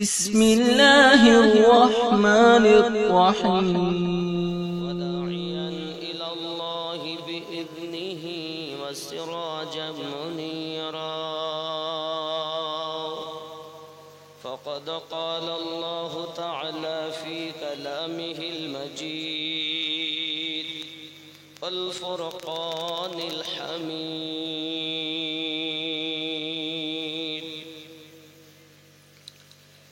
بسم الله الرحمن الرحيم وداعيا إلى الله بإذنه وسراجا منيرا فقد قال الله تعالى في كلامه المجيد والفرقان الحميد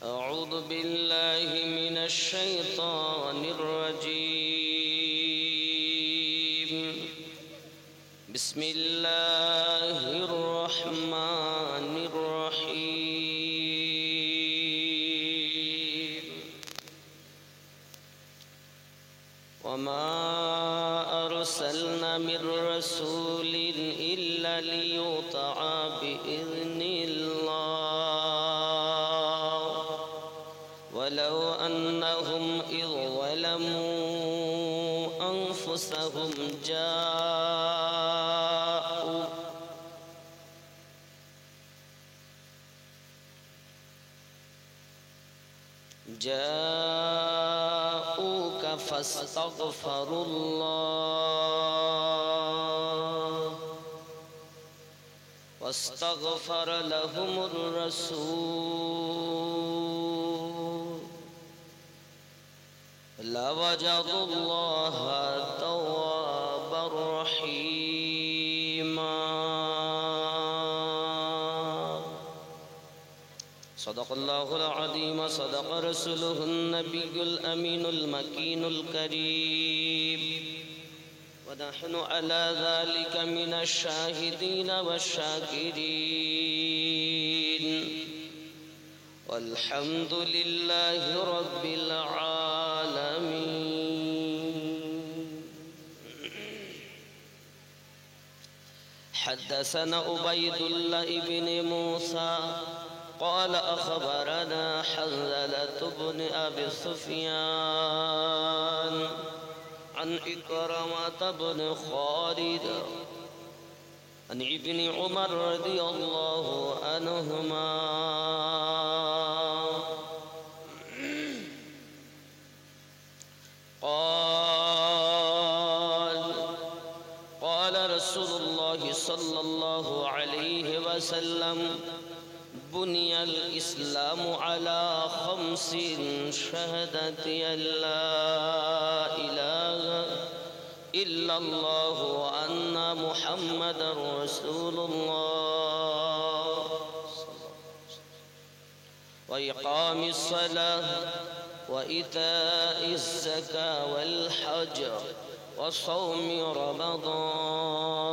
أعوذ بالله من الشيطان الرجيم بسم الله الرحمن الرحيم وما أرسلنا من رسول إلا ليطاع بإذن الله ولو أنهم إذ ظلموا أنفسهم جاءوك فاستغفروا الله واستغفر لهم الرسول لوجدوا الله توابا رحيما صدق الله العظيم صدق رسوله النبي الأمين المكين الكريم ونحن على ذلك من الشاهدين والشاكرين والحمد لله رب العالمين. حدثنا عبيد الله بن موسى قال أخبرنا حنظلة بن أبي سفيان عن إكرمة بن خالد عن ابن عمر رضي الله عنهما قال رسول الله صلى الله عليه وسلم بني الإسلام على خمس شهادة أن لا إله إلا الله وأن محمدا رسول الله وإقام الصلاة وإيتاء الزكاة والحج وصوم رمضان.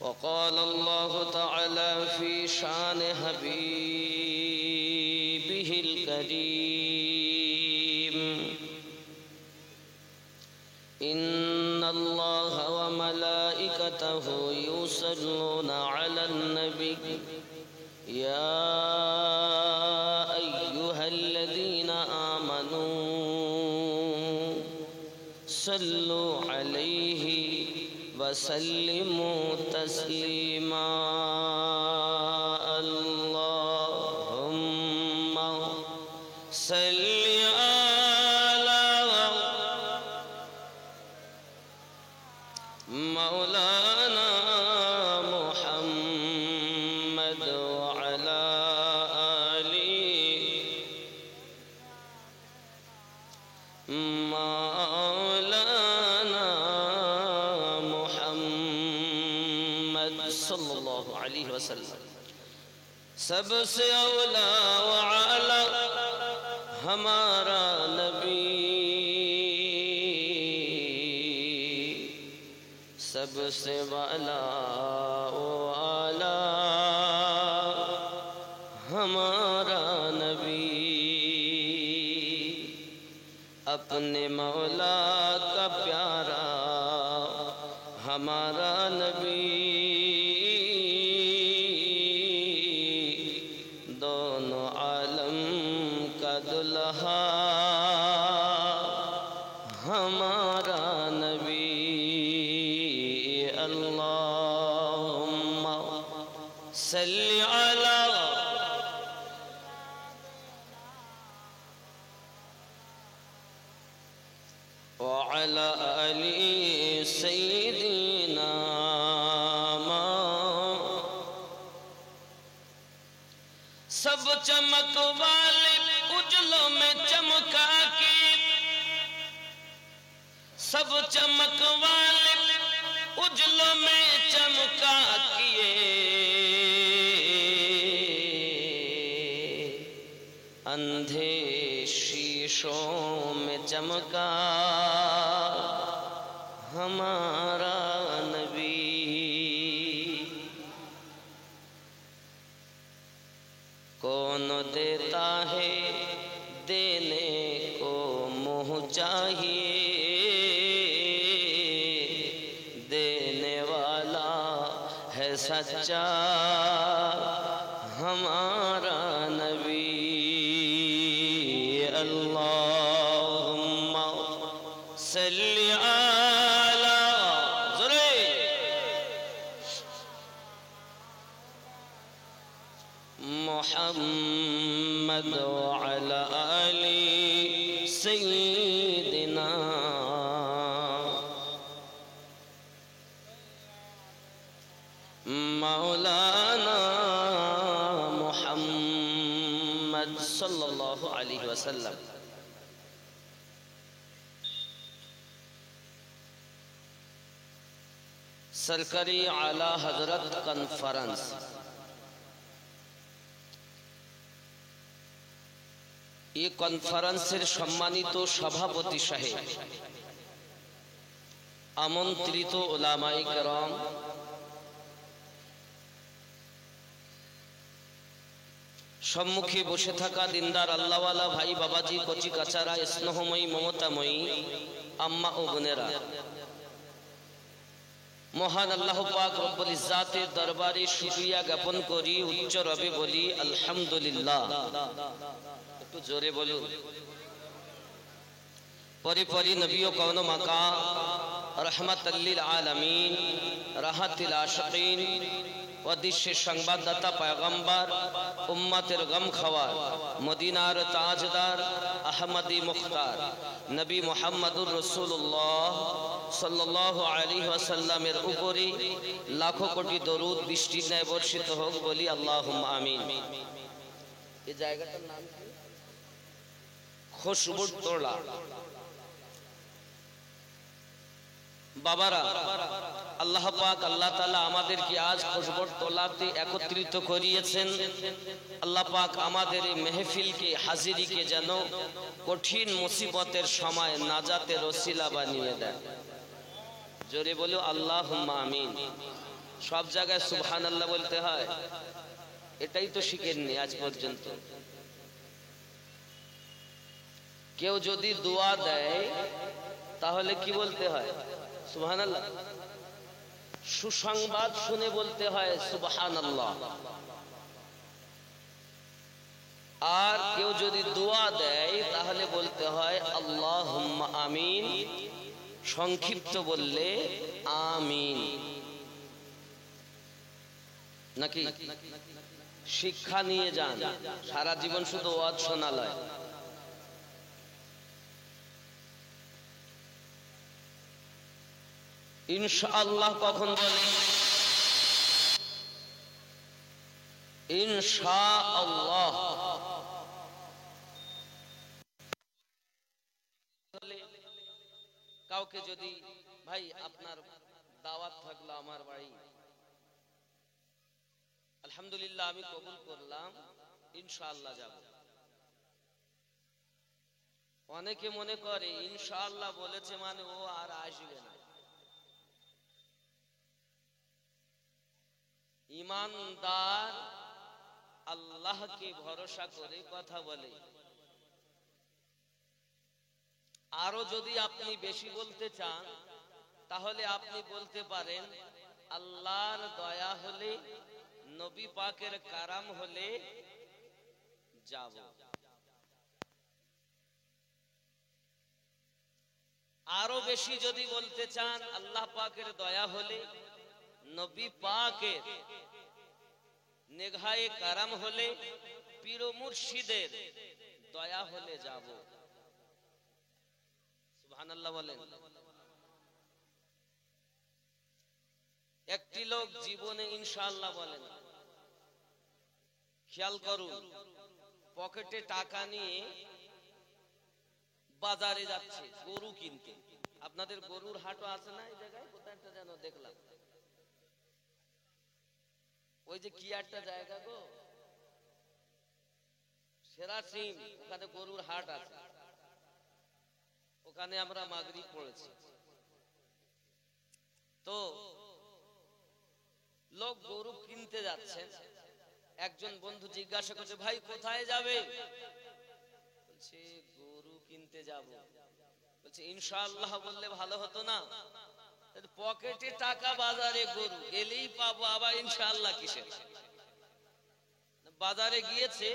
وقال الله تعالى في شان حبيبه الكريم إن الله وملائكته يصلون على النبي يا أيها الذين آمنوا صلوا عليه وسلموا تسليما اللهم صل على مولانا محمد وعلى آله مولانا محمد صلى الله عليه وسلم सबसे औला व आला हमारा नबी सबसे वाला व आला हमारा नबी अपने मौला का प्यारा हमारा नबी दोनों आलम का दुल्हा हमारा नबी अल्लाहुम्मा सल्ली अला व अला अली सय्यिदिना सब चमक वाले उजलों में चमका के, सब चमक वाले उजलों में चमका किए, अंधे शीशों में चमका हमारा नबी। कौन देता है देने को मुँह चाहिए, देने वाला है सच्चा हमारा नबी। अल्लाहुम्मा सल्ली अला मुहम्मद व अला आली सय्यिदिना मौलाना मुहम्मद सल्लल्लाहु अलैहि वसल्लम। सरकारी आला हजरत कॉन्फ्रेंस ये कॉन्फ्रेंसের সম্মানিত সভাপতি সাহেব, আমন্ত্রিত উলামায়ে কেরাম, সম্মুখে বসে থাকা দিনদার আল্লাহওয়ালা ভাই বাবাজি, কচি কাচারা, স্নেহময়ী মমতাময়ী আম্মা ও বোনেরা, মহান আল্লাহ পাক রব্বুল ইজ্জাতের দরবারে শুকরিয়া জ্ঞাপন করি, উচ্চ রবে বলি আলহামদুলিল্লাহ। একটু জোরে বলুন। পরে পরে নবী ও কওন মাকা রহমাতাল লিল আলামিন, রাহাতিল আশিকিন, অদৃশ্যের সংবাদদাতা পয়গম্বর, উম্মতের গম খাওয়ার, মদিনার তাজদার, আহমদি মুখতার নবী মুহাম্মদুর রাসূলুল্লাহ সাল্লাল্লাহু আলাইহি ওয়াসাল্লামের উপরে লাখো কোটি দরুদ বৃষ্টির ন্যায় বর্ষিত হোক, বলি আল্লাহুম্মা আমিন। এই জায়গাটার নাম কি? খুশবুর তোলা। বাবারা, আল্লাহ পাক আল্লাহ তাআলা আমাদেরকে আজ খুশবুর তোলাতে একত্রিত করিয়েছেন। আল্লাহ পাক আমাদের এই মেহফিলকে, হাজিরিকে যেন কঠিন মুসিবতের সময় নাজাতের ওসিলা বানিয়ে দেন। জোরে বলো আল্লাহুম্মা আমিন। সব জায়গায় সুবহানাল্লাহ বলতে হয়, এটাই তো শিখেননি আজ পর্যন্ত। কেউ যদি দোয়া দেয় তাহলে কি বলতে হয়? সুবহানাল্লাহ। সুসংবাদ শুনে বলতে হয় সুবহানাল্লাহ। আর কেউ যদি দোয়া দেয় তাহলে বলতে হয় আল্লাহুম্মা আমিন, সংক্ষিপ্ত বললে আমিন। নাকি শিক্ষা নিয়ে যান, সারা জীবন শুধু ওয়াজ শোনা লয়। ইনশাআল্লাহ কখন বলে? ইনশাআল্লাহ। কাউকে যদি, ভাই আপনার দাওয়াত থাকলো আমার বাড়ি, আলহামদুলিল্লাহ আমি কবুল করলাম, ইনশাআল্লাহ যাব। অনেকে মনে করে ইনশাআল্লাহ বলেছে মানে ও আর আসবে না। ईमानदार अल्लाह के भरोसा करे कथा बोले। आरो यदि आपनी बेशी बोलते चान ताहले आपनी बोलते पारेन आल्लाहर दया होले नबी पाकेर काराम होले जाबो। आरो बेशी यदि बोलते चान अल्लाह पाकेर दया होले नबी पाकेर নেঘায়ে কারাম হলে পীর মুর্শিদের দয়া হলে যাব। সুবহানাল্লাহ বলেন। একটি লোক জীবনে ইনশাআল্লাহ বলেন। খেয়াল করুন, পকেটে টাকা নিয়ে বাজারে যাচ্ছে গরু কিনতে। আপনাদের গরুর হাটও আছে না এই জায়গায়? কোথায় একটা যেন দেখলাম, ওই যে কি একটা জায়গা গো, সেরাসিম, ওখানে গরুর হাট আছে। ওখানে আমরা মাগরিব পড়েছি। তো লোক গরু কিনতে যাচ্ছে। একজন বন্ধু জিজ্ঞাসা করছে, ভাই কোথায় যাবে? বলছে গরু কিনতে যাব। বলছে ইনশাআল্লাহ বললে ভালো হতো না? পকেটে টাকা, বাজারে গরু, গেলেই পাবো, আবার ইনশাআল্লাহ কিসের? বাজারে গিয়েছে,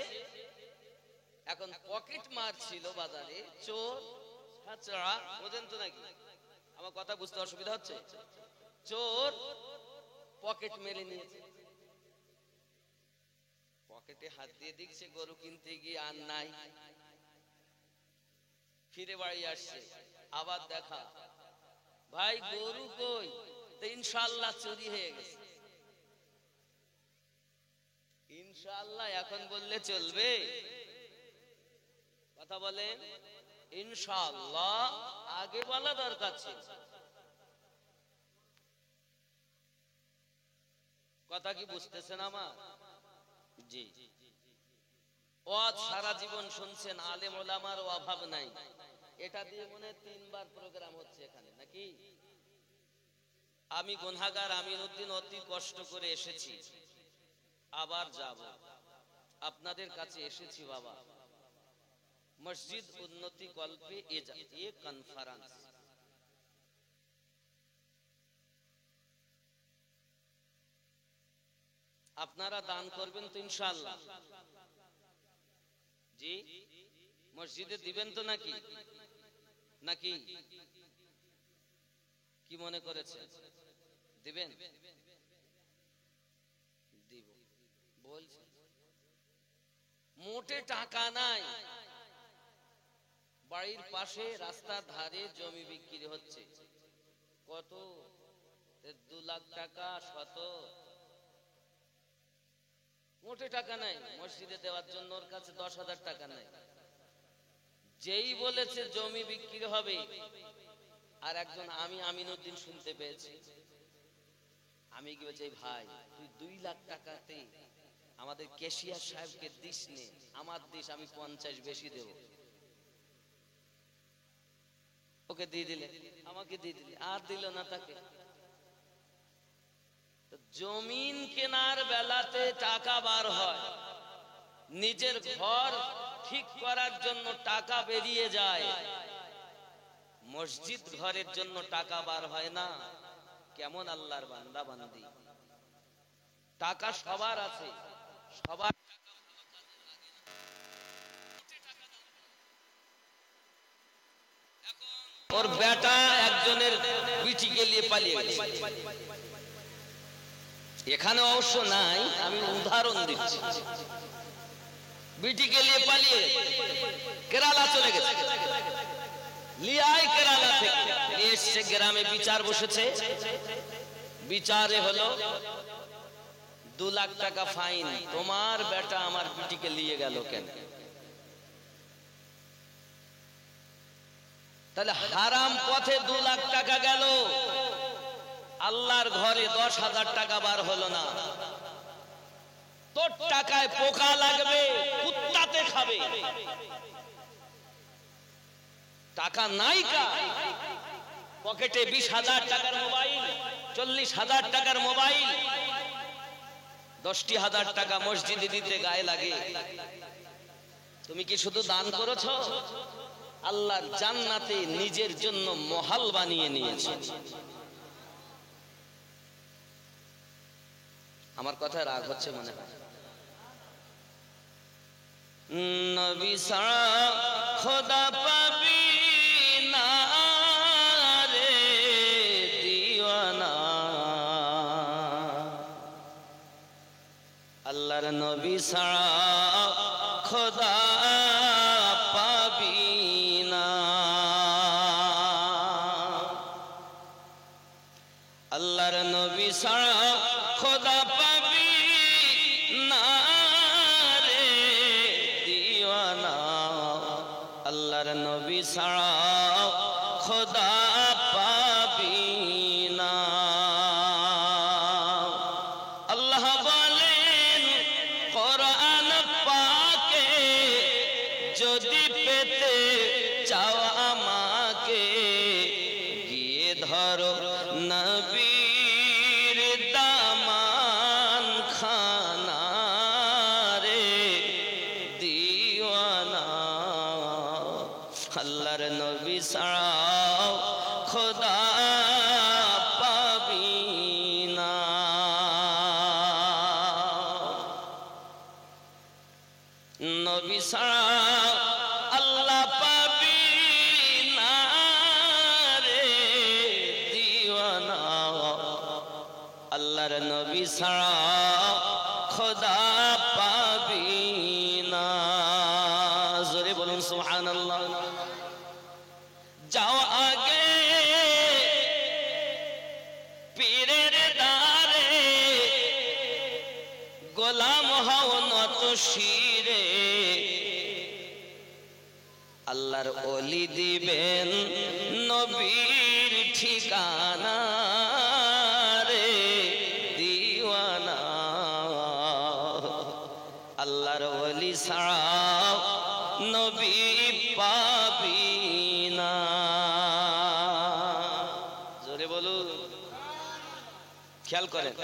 এখন পকেট মার ছিল বাজারে, চোর ছাড়া, বোঝেন তো নাকি? আমার কথা বুঝতে অসুবিধা হচ্ছে? চোর পকেট মেরে নিয়েছে, পকেটে হাত দিয়ে দেখছে গরু কিনতে গিয়ে আর নাই। ফিরে বাড়ি আসছে, আবার দেখা, ভাই গরু কই? তো ইনশাআল্লাহ চুরি হয়ে গেছে। ইনশাআল্লাহ এখন বললে চলবে? কথা বলেন। ইনশাআল্লাহ আগে বলা দরকার ছিল। কথা কি বুঝতেছেন আমার? জি। ওয়াজ সারা জীবন শুনছেন, আলেম ওলামার অভাব নাই। এটা দিয়ে মনে 3 বার প্রোগ্রাম হচ্ছে এখানে নাকি? আমি গুনাহগার আমিনউদ্দিন অতি কষ্ট করে এসেছি, আবার যাব। আপনাদের কাছে এসেছি বাবা, মসজিদ উন্নতি কল্পে এ কনফারেন্স। আপনারা দান করবেন তো ইনশাআল্লাহ? জি, মসজিদে দিবেন তো নাকি? নাকি কি মনে করেছে? দিবেন? দিব বলছে। মোটে টাকা নাই, বাড়ির পাশে রাস্তার ধারে জমি বিক্রি হচ্ছে। কত? 2 লাখ টাকা, শত। মোটে টাকা নাই মসজিদে দেওয়ার জন্য, ওর কাছে 10,000 টাকা নাই। যেই বলেছে জমি বিক্রি হবে, আর একজন আমি আমিনউদ্দিন শুনতে পেয়েছি। আমি কি বলছি, ভাই তুই 2 লাখ টাকাতে আমাদের ক্যাশিয়ার সাহেবকে দিস নে, আমার দিস, আমি 50 বেশি দেব। ওকে দিয়ে দিলে, আমাকে দিয়ে দিলে, আর দিল না তাকে। জমিন কেনার বেলাতে টাকা বার হয়, নিজের ঘর ঠিক করার জন্য টাকা বেরিয়ে যায়, মসজিদ ঘরের জন্য টাকা বার হয় না। কেমন আল্লাহর বান্দা বান্দি! টাকা সবার আছে, সবার। ওর বেটা একজনের বিটিকে নিয়ে পালিয়ে গেছে। এখানে অবশ্য নাই, আমি উদাহরণ দিচ্ছি। বিটিকে নিয়ে পালিয়ে কেরালা চলে গেছে। লিয়াই কেরালা থেকে নিয়ে এসছে গ্রামে, বিচার বসেছে। বিচারে হলো 2 লাখ টাকা ফাইন, তোমার বেটা আমার বিটিকে নিয়ে গেল কেন? তাহলে হারাম পথে 2 লাখ টাকা গেল, আল্লাহর ঘরে 10,000 টাকা বার হলো না। তোর টাকায় পোকা লাগবে, কুত্তাতে খাবে। টাকা নাই কা, পকেটে 20,000 টাকার মোবাইল, 40,000 টাকার মোবাইল, 10,000 টাকা মসজিদে দিতে গায়ে লাগে। তুমি কি শুধু দান করেছো? আল্লাহর জান্নাতে নিজের জন্য মহল বানিয়ে নিয়েছো। আমার কথায় রাগ হচ্ছে মনে হয়। নবী ছাড়া খোদা পাবি না রে দিওয়ানা, আল্লাহর নবী ছাড়া খোদা পাবি না। আল্লাহর নবী ছাড়া খোদা পাবি না রে দিওয়ানা। আল্লাহর নবী ছাড়া খোদা পাবি না। আল্লাহ বলেন কোরআন পাকে, যদি পেতে চাও আমাকে, গিয়ে ধরো নবীর দামান খানা রে দিওয়ানা। আল্লাহর নবী ছাড়া খোদা পাবি না। নবী ছাড়া আল্লাহ পাবি না রে দিওয়ানা। আল্লাহর নবী ছাড়া খোদা পাবি না। জোরে বলুন সুবহানাল্লাহ। যাও আগে পীরের দ্বারে, গোলাম হও নত শিরে। আল্লাহর ওলি দিবেন নবীর ঠিকানা রে দিওয়ানা। আল্লাহর ওলি ছাড়া নবী পাবি না। জোরে বলুন, খেয়াল করেন।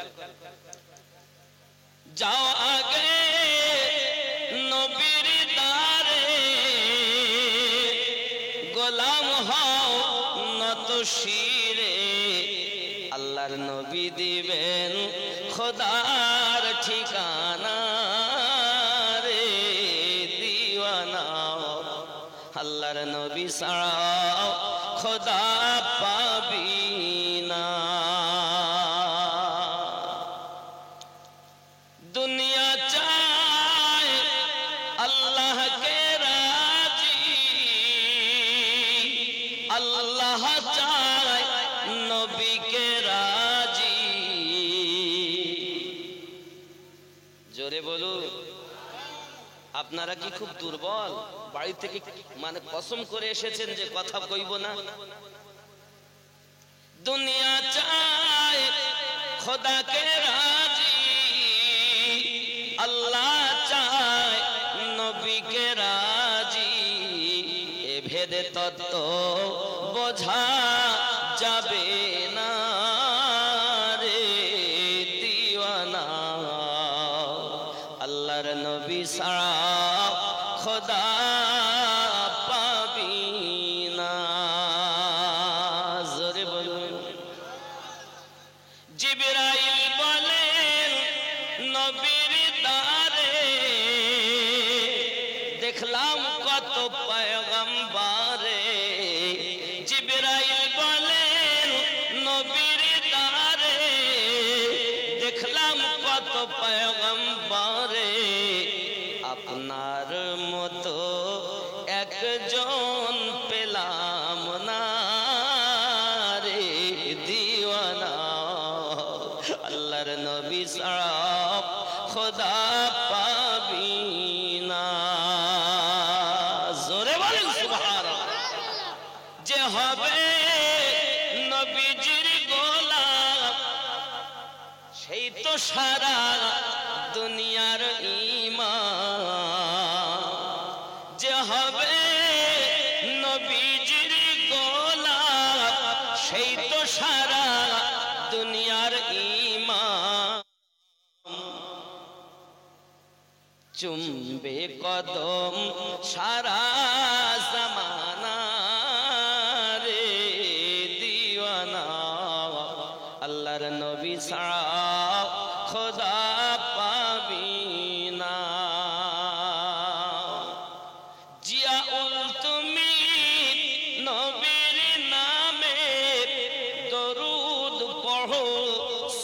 যাও আগে নবীর দ্বারে, গোলাম হও নত শিরে। আল্লাহর নবী দিবেন খোদার ঠিকানা রে দিওয়ানা। আল্লাহর নবী ছাড়া খোদা পাবি না। দুনিয়া চায় আল্লাহকে রাজি, আল্লাহ চায় নবীকে রাজি। জোরে বলুন। আপনারা কি খুব দুর্বল? বাড়ি থেকে মানে কসম করে এসেছেন যে কথা কইব না? দুনিয়া চায় খোদাকে রাজি, আল্লাহ চায় নবীকে রাজি। এ ভেদে তত্ত্ব বোঝা যাবে না রে দিওয়ানা। আল্লাহর নবী ছাড়া খোদা পাবি না। জোরে বলুন। জিবরাইল বলেন নবীর দ্বারে, দেখলাম কত পয়গম্বরে। জিবরাইল বলেন নবীর দ্বারে, দেখলাম কত পয়গম্বরে। আপনার মতো একজন পেলাম না রে দিওয়ানা। আল্লাহর নবী ছাড়া খোদা পাবি না। জোরে বলেন সুবহানাল্লাহ। যে হবে নবীজির গোলাম, সেই তো সারা দুনিয়ার ঈমান। যে হবে নবীজির গোলাম, সেই তো সারা দুনিয়ার ঈমান। চুম্বে কদম সারা জামানা রে দিওয়ানা। আল্লাহর নবী ছাড়া খোদা পাবি না। জিয়াউল তুমি নবীর নামে দরুদ পড়ো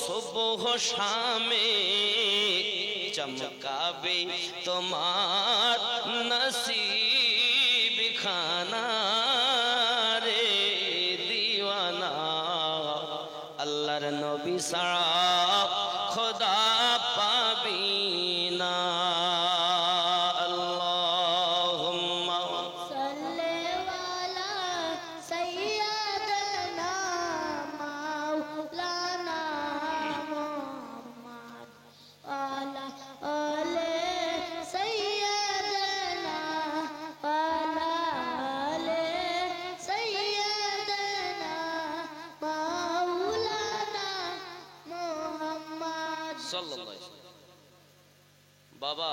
সুবহ শামে। चमकावे तुम्हार नसीब खाना रे दीवाना अल्लाहर नबी सारा खुदा पाबी ना अल्लाहुम्मा सल्ले वाला सैयदना मौलाना मुहम्मद वाला आले सैयदना वाला आले सैयदना मौलाना मुहम्मद সাল্লাল্লাহু আলাইহি বাবা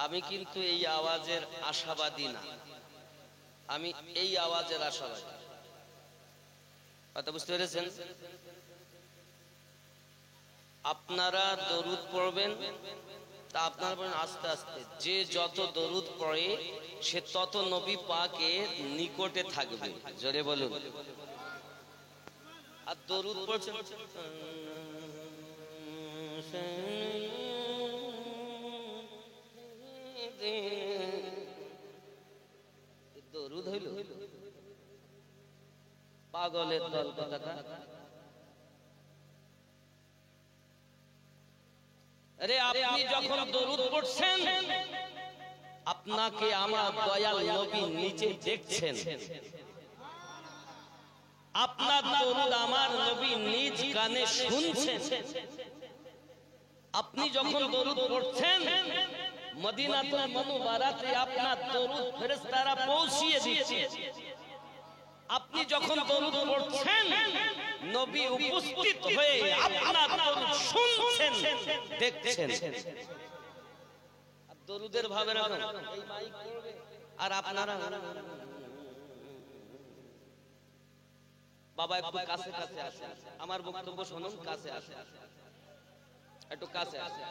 আমি কিন্তু এই আওয়াজের আশাবাদী না আমি এই আওয়াজের আশাবাদী কথা বুঝতে পেরেছেন আপনারা দরুদ পড়বেন তা আপনারা বলেন আস্তে আস্তে যে যত দরুদ পড়ে সে তত নবী পাকের নিকটে থাকবে জোরে বলুন আর দরুদ পড়ছেন দরুদ হইল পাগলের দল কথাটা আরে আপনি যখন দরুদ পড়ছেন আপনাকে আমার দয়াল নবী নিচে দেখছেন আপনার দরুদ আমার নবী নিজ কানে শুনছেন আপনি যখন দরুদ পড়ছেন মদিনাতুল মুবারাতে আপনার দরুদ ফেরেশতারা পৌঁছিয়ে দিচ্ছে আপনি যখন দরুদ পড়ছেন নবী উপস্থিত হয়ে আপনার দরুদ শুনছেন দেখছেন আর দরুদের ভাবে রাখুন এই মাইক করবে আর আপনারা বাবা একটু কাছে কাছে আসেন আমার বক্তব্য শুনুন কাছে আসেন একটু কাছে আসেন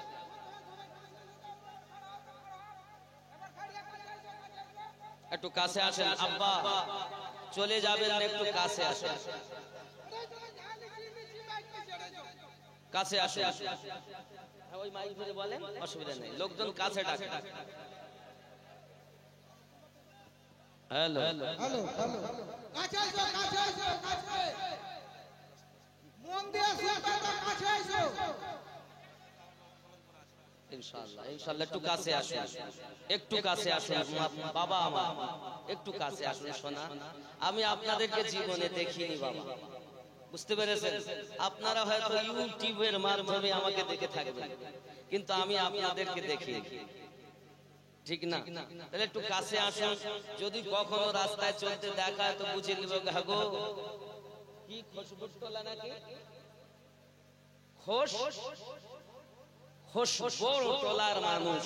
একটু কাছে আসেন আব্বা চলে যাবেন না একটু কাছে আসেন কাছে আসেন ওই মাইক ধরে বলেন অসুবিধা নেই লোকজন কাছে ডাকে হ্যালো হ্যালো হ্যালো কাছে এসো কাছে এসো কাছে মন দিয়ে শুনবে তো কাছে এসো ইনশাআল্লাহ ইনশাআল্লাহ একটু কাছে আসুন একটু কাছে আসুন বাবা আমার একটু কাছে আসুন সোনা আমি আপনাদেরকে জীবনে দেখিনি বাবা বুঝতে পেরেছেন আপনারা হয়তো ইউটিউবের মাধ্যমে আমাকে দেখে থাকবেন কিন্তু আমি আপনাদেরকে দেখি ঠিক না তাহলে একটু কাছে আসুন যদি কখনো রাস্তায় চলতে দেখা তো বুঝে নিব গো কি খুশবুটলা নাকি খোশ খোশ বড় টলার মানুষ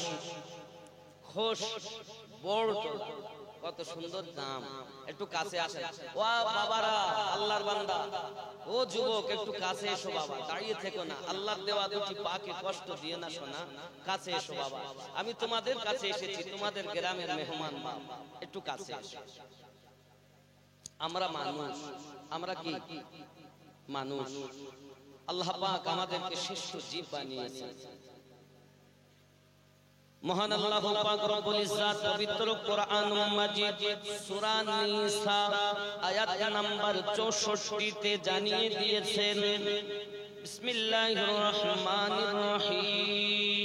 খোশ বড় টলা কত সুন্দর নাম একটু কাছে আসেন ও বাবারা আল্লাহর বান্দা ও যুবক একটু কাছে এসো বাবা দাঁড়িয়ে থেকো না আল্লাহর দেওয়া দুটি পাকে কষ্ট দিয়ে না শোনা কাছে এসো বাবা আমি তোমাদের কাছে এসেছি তোমাদের গ্রামের মেহমান একটু কাছে এসো আমরা মানুষ আমরা কি মানুষ আল্লাহ পাক আমাদেরকে শ্রেষ্ঠ জীব বানিয়েছেন মহান আল্লাহ পাক রব্বুল ইজ্জত পবিত্র কোরআন মাজিদ সূরা নিসা আয়াত নাম্বার 64 তে জানিয়ে দিয়েছেন বিসমিল্লাহির রহমানির রহিম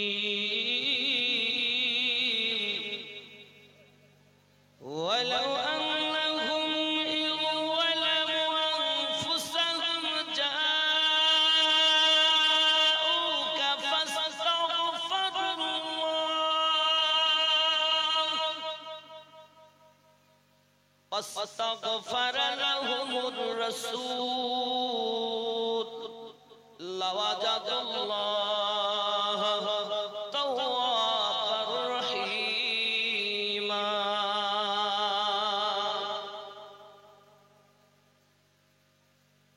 ওয়ালাউ আন্নাহুম ইযলামু আনফুসাহুম জাআউকা فاستغفر لهم الرسول لوجدوا الله توابا رحيما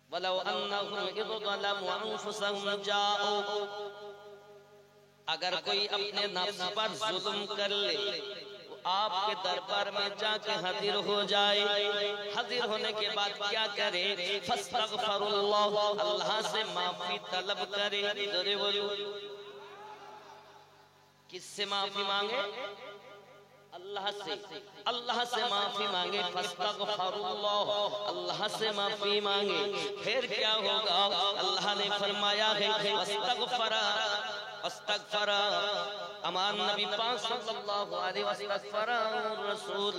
ولو انهم اذ ظلموا انفسهم جاءوا अगर कोई अपने नफ्स पर जुल्म कर ले आपके दरबार में जाके हाजिर हो जाए हाजिर होने के बाद क्या करे फस्तगफिरुल्लाह अल्लाह से माफी तलब करे जोरे बोलो किससे माफी मांगे? अल्लाह से माफी मांगे। फस्तगफिरुल्लाह, अल्लाह से माफी मांगे। फिर क्या होगा? अल्लाह ने फरमाया है अस्तगफरा अमान नबी पाक सल्लल्लाहु अलैहि वसल्लम रसूल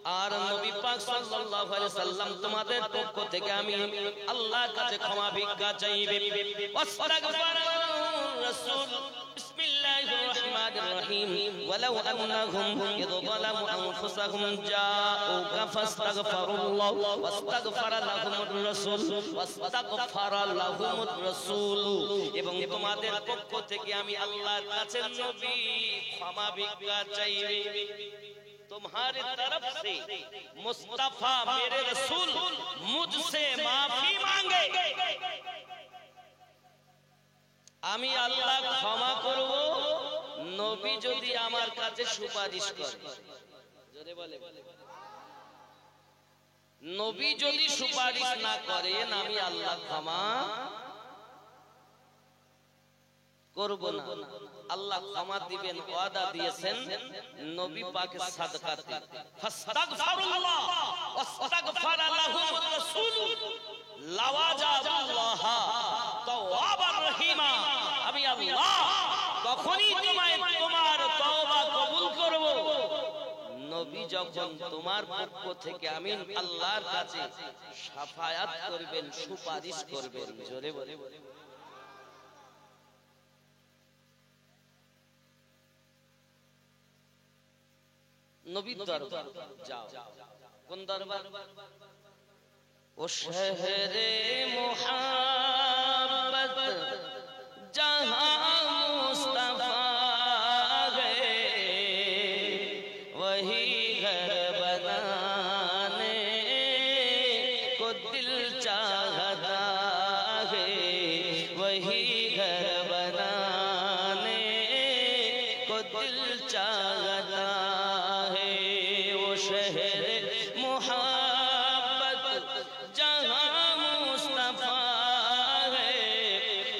আর নবী পাক সাল্লাল্লাহু আলাইহি সাল্লাম তোমাদের পক্ষ থেকে আমি আল্লাহর কাছে ক্ষমা ভিক্ষা চাইবে। ওয়াস্তাগফির রাসূল বিসমিল্লাহির রহমানির রহিম ওয়ালাউ আন্নাহুম ইয যালামু আনফুসাহুম জাউকা ফাস্তাগফিরুল্লাহ ওয়াস্তাগফারা লাহুমুর রাসূল ওয়াস্তাগফারা লাহুমুর রাসূল এবং তোমাদের পক্ষ থেকে আমি আল্লাহর কাছে নবী ক্ষমা ভিক্ষা চাইবে। तुम्हारी तरफ से मुस्तफा मेरे रसूल मुझसे माफी मांगे, আমি আল্লাহ ক্ষমা করব। নবী যদি আমার কাছে সুপারিশ করে, জোরে বলে, নবী যদি সুপারিশ না করেন আমি আল্লাহ ক্ষমা করব না। আল্লাহ ক্ষমা দিবেন, ওয়াদা দিয়েছেন নবী পাকের সাদকাতে। ফাস্তাগফিরুল্লাহ ওয়াস্তাগফারা লাহুমুর রাসূল লাওয়াজাবুল্লাহ তাওয়াবার রহিমা, আমি আল্লাহ তখনই তোমার তওবা কবুল করব নবী যখন তোমার পক্ষ থেকে আমি আল্লাহর কাছে শাফায়াত করবেন, সুপারিশ করবেন। জোরে বলে, নবীর দরবার যাও। কোন দরবার? ও শহরে মুহাব্বত जहां मुस्तफा गए वही घर बनाने को दिल चाहता है, वही घर बनाने को दिल चाहता है। वो शहर मुहब्बत जहां मुस्तफा है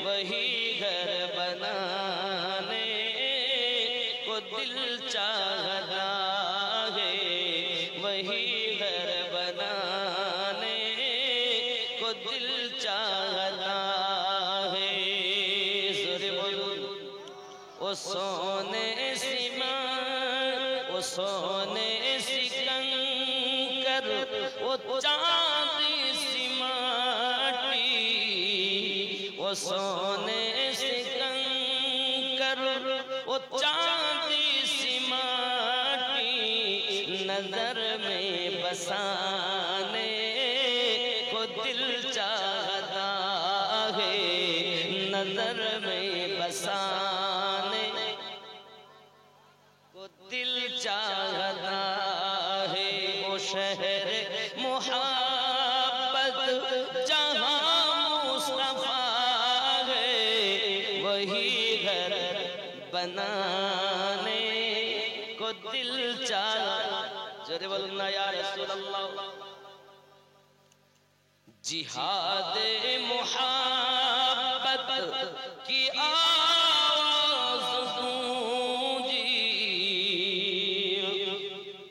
वही घर बनाने को दिल चाहता है, वही घर बनाने को दिल चाहता है। ज़ोरे बोलो, ओ सोने सिमान, ओ सोने सिकंकर, ओ चांदी सी माटी, ओ सोने सिकंकर, ओ चांदी सी माटी नजर में बसाने को दिल चाहता है, नजर में बसाने को दिल चाहता है। वो शहर मुहब्बत जहां मुस्तफा है वही घर बनाने को दिल चाहता। जरे बोलो ना या रसूल अल्लाह। जिहाद मुहब्बत की आवाज़ गूंजी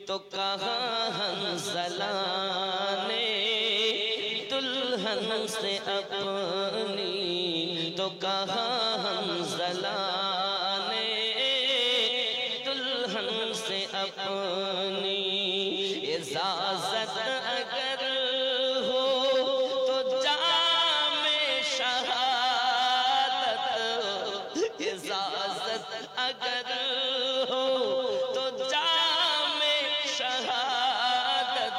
तो कहाँ हंसला ने दुल्हन से अपनी, तो कहाँ हंसला ने दुल्हन से अपनी। इजाजत अगर हो तो जामे शहादत, इजाजत अगर हो तो जामे शहादत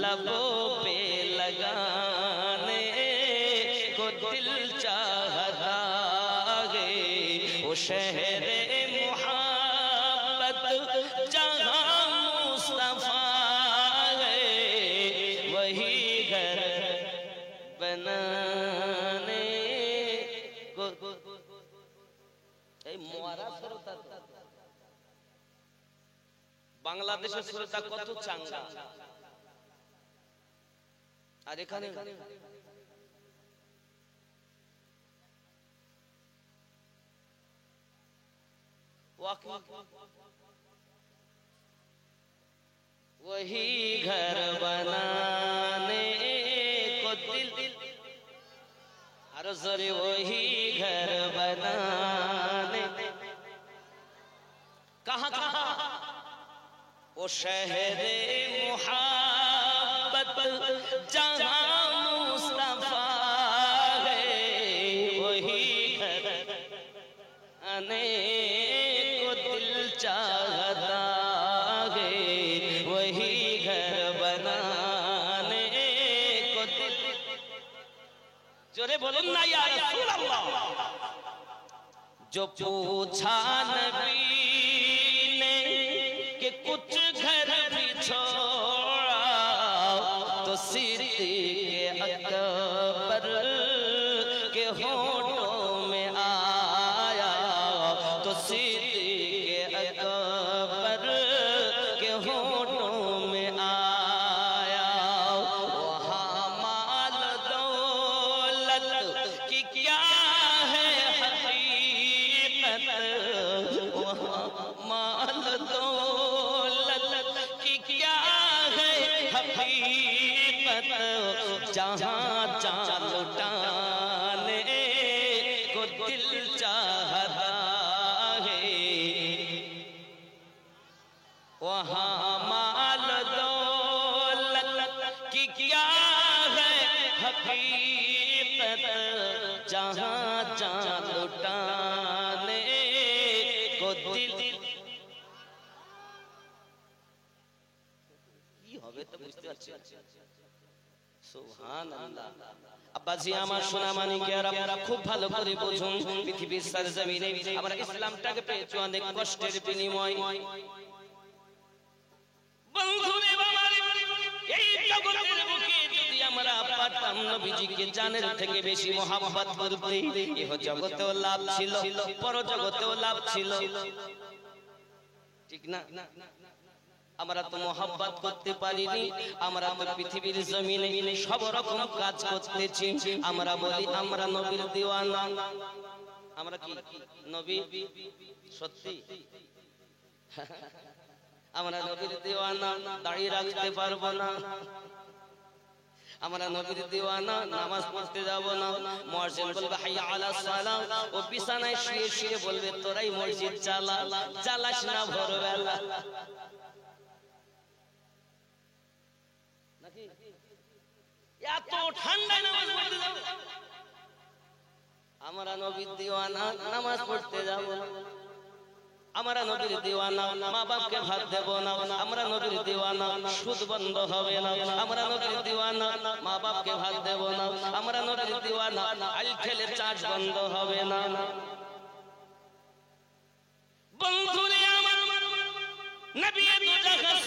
लबों पे लगाने को दिल चाहता है। वो शहर मुहब्बत जहां मुस्तफा है वही घर बनाने को। এই মোয়ারা শ্রোতা বাংলাদেশের শ্রোতা কত চাঙ্গা, আর এখানে वही घर बनाने को दिल अरे वही घर बनाने कहाँ कहाँ वो शहरे मुहब्बत जहाँ मुस्तफा है वही घर आने को दिल चाहता है वही घर बनाने को दिल जोरे बोलो ना या रसूल अल्लाह जो पूछा नबी ने कि कुछ घर भी छोड़ा तो सिद्दीक़ अकबर के होठों में आया तो सिद्दीक़ अकबर के होठों में आया वहाँ माल दौलत की क्या है हकीकत वहाँ माल दौलत की क्या है हकीकत जहाँ चाल लुटाने को दिल चाहता है वहाँ माल दौलत की क्या है हकीकत जहाँ चाल लुटाने को दिल হবে তো বুঝতে পারছি সুবহানাল্লাহ আব্বাজি আমার সোনা মানিকেরা খুব ভালো করে বুঝুন পৃথিবীর সরজমিনে আমরা ইসলামটাকে পেয়েছি অনেক কষ্টের বিনিময় বন্ধুরে আমার এই জগতের বুকে যদি আমরা পারতাম নবীজিকে জানের থেকে বেশি মহব্বত করতে ইহ জগতেও লাভ ছিল পর জগতেও লাভ ছিল ঠিক না আমরা তো মোহাব্বত করতে পারিনি আমরা তো পৃথিবীর জমিনে সব রকম কাজ করতেছি আমরা বলি আমরা নবীর দিওয়ানা আমরা কি নবী সত্যি আমরা নবীর দিওয়ানা দাঁড়িয়ে রাখতে পারবো না আমরা নবীর দিওয়ানা নামাজ পড়তে যাব না মুয়াজ্জিন বলবে হাইয়া আলা সালাহ ও বিছানায় শুয়ে শুয়ে বলবে তোরাই মসজিদ চালা চালাস না ভোরবেলা নাকি এত ঠান্ডায় নামাজ পড়তে যাব আমরা নবীর দিওয়ানা নামাজ পড়তে যাব না আমরা নবীর দিওয়ানা মা বাপকে ভাত দেব না আমরা নবীর দিওয়ানা সুদ বন্ধ হবে না আমরা নবীর দিওয়ানা মা বাপকে ভাত দেব না আমরা নবীর দিওয়ানা আল খেলে চাষ বন্ধ হবে না বন্ধুরে আমার নবী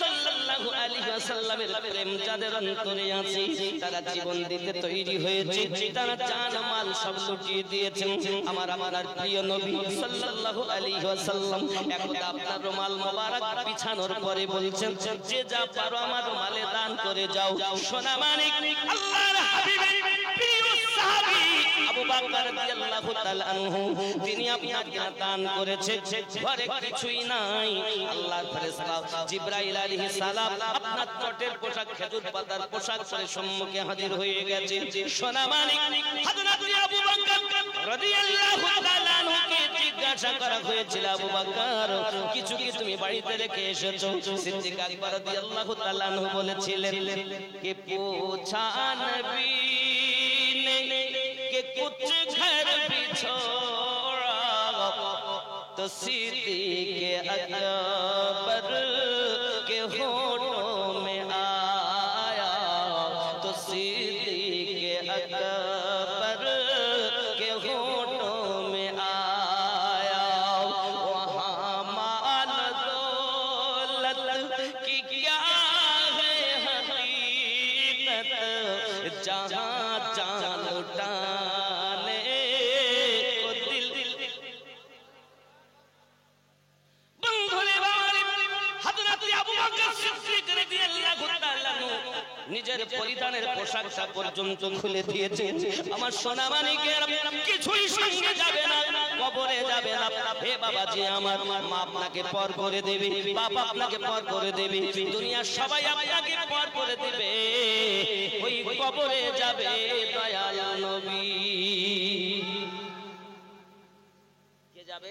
সাল্লাল্লাহু আলাইহি ওয়াসাল্লামের প্রেম যাদের অন্তরে আছে তারা জীবন দিতে তৈরি হয়েছে তারা জান মাল সব লুটিয়ে দিয়েছেন আমার প্রিয় নবী সাল্লাল্লাহু আলাইহি ওয়াসাল্লাম একদা আপনার রুমাল মোবারক বিছানোর পরে বলছেন যে যা পারো আমার রুমালে দান করে যাও সোনা মানিক আল্লাহর হাবিবের প্রিয় সাহাবী আবু বকর রাদিয়াল্লাহু তাআলা আনহু তিনি আপনাকে দান করেছে ঘরে কিছুই নাই আল্লাহর ফেরেশতা জিবরাইল আলাইহিস সালাম আপনার চটের পোশাক খেজুর পাতার পোশাক পরে সম্মুখে হাজির হয়ে গেছে সোনা মানিক হযরত আবু বকর রাদিয়াল্লাহু তাআলা আনহুকে জিজ্ঞাসা করা হয়েছিল আবু বকর কিছু কি তুমি বাড়িতে রেখে এসেছো সিদ্দিক আকবর রাদিয়াল্লাহু তাআলা আনহু বলেছিলেন কে पूछा नबी ने कि कुछ घर भी छोड़ा तो सिद्दीक़ अकबर के होठों में आया तो सिद्दीक़ अकबर के होठों में आया वहाँ माल दौलत की क्या है हकीकत जहाँ चाल लुटाने को दिल बंधुरे वाले हज़रत अबू बकर सिद्दीक़ রাদিয়াল্লাহু তাআলা নিজের পরিধানের পোশাকটা পর্যন্ত খুলে দিয়েছে। আমার সোনা মানিকের কিছুই সঙ্গে যাবে না, কবরে যাবে না। হে বাবাজি আমার, মা আপনাকে পর করে দেবে, বাপ আপনাকে পর করে দেবে, দুনিয়ার সবাই আপনাকে পর করে দেবে, ওই কবরে যাবে দয়াল নবী। কে যাবে?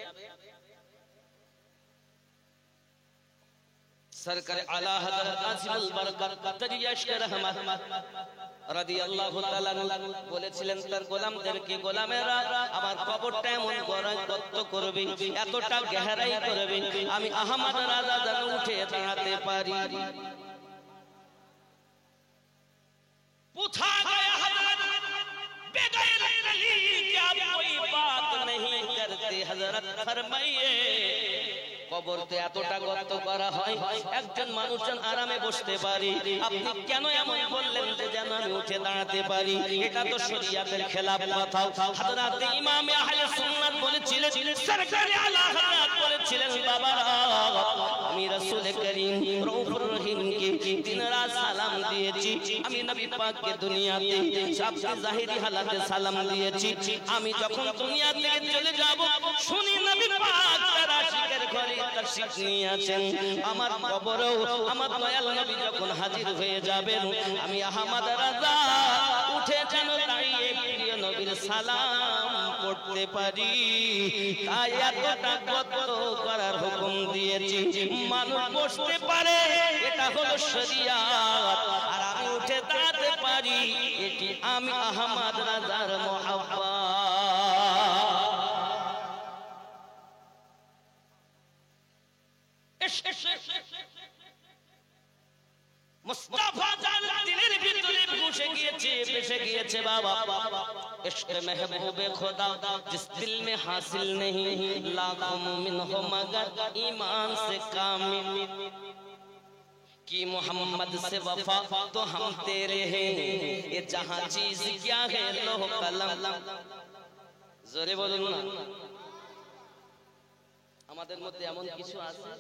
সরকার আলা হযরত আজিমুল বরকত তাজিয়াশকে রহমত রাদিয়াল্লাহু তাআলা বলেছিলেন তার গোলামদেরকে, গোলামেরা আমার কবরটা এমন গর্ত করবে, এতটা গহরাই করবে, আমি আহমদ রাজা যেন উঠে দাঁড়াতে পারি। पूछा गया हजरत बगैर दलील क्या कोई बात नहीं करते? हजरत फरमाइए কবরতে এতটা গর্ত করা হয় একজন মানুষজন আরামে বসতে পারি, আপনি কেন এমন বললেন যে যেন আমি উঠে দাঁড়াতে পারি? এটা তো শরীয়তের খেলাফ কথা। হযরত ইমাম আহলে সুন্নাত বলেছিলেন, সরকারে আলা হযরত বলেছিলেন, বাবারা আমি রাসূল করিম রউফুর রহিমকে দিন রাত সালাম দিয়েছি, আমি নবী পাককে দুনিয়াতে সবচেয়ে জাহিরি হালাতে সালাম দিয়েছি। আমি যখন দুনিয়া থেকে চলে যাব শুনি নবী পাক তার আশিকের ঘরে তাশরীফ নিয়ে আছেন, আমার কবরেও আমার দয়াল নবী যখন হাজির হয়ে যাবেন, আমি আহমদ রাজা উঠে যেন দাঁড়িয়ে প্রিয় নবীর সালাম পড়তে পারি। তাই এতটা গর্ত করার হুকুম দিয়েছি, মানুষ বসতে পারে, এটা হলো শরিয়ত, আর আমি উঠে দাঁড়াতে পারি, এটি আমি আহমদ রাজার মুহাব্বত। মুস্তাফা জান দিলের ভিতরে বসে গিয়েছে, বেসে গিয়েছে বাবা। इश्क़ महबूबे खुदा जिस दिल में हासिल नहीं, लाखों मुमिन हो मगर ईमान से कामिल, कि मोहम्मद से वफा तो हम तेरे हैं, ये जहां चीज क्या है लोह कलम। जोरे बोलুন না, আমাদের মধ্যে এমন কিছু আছে।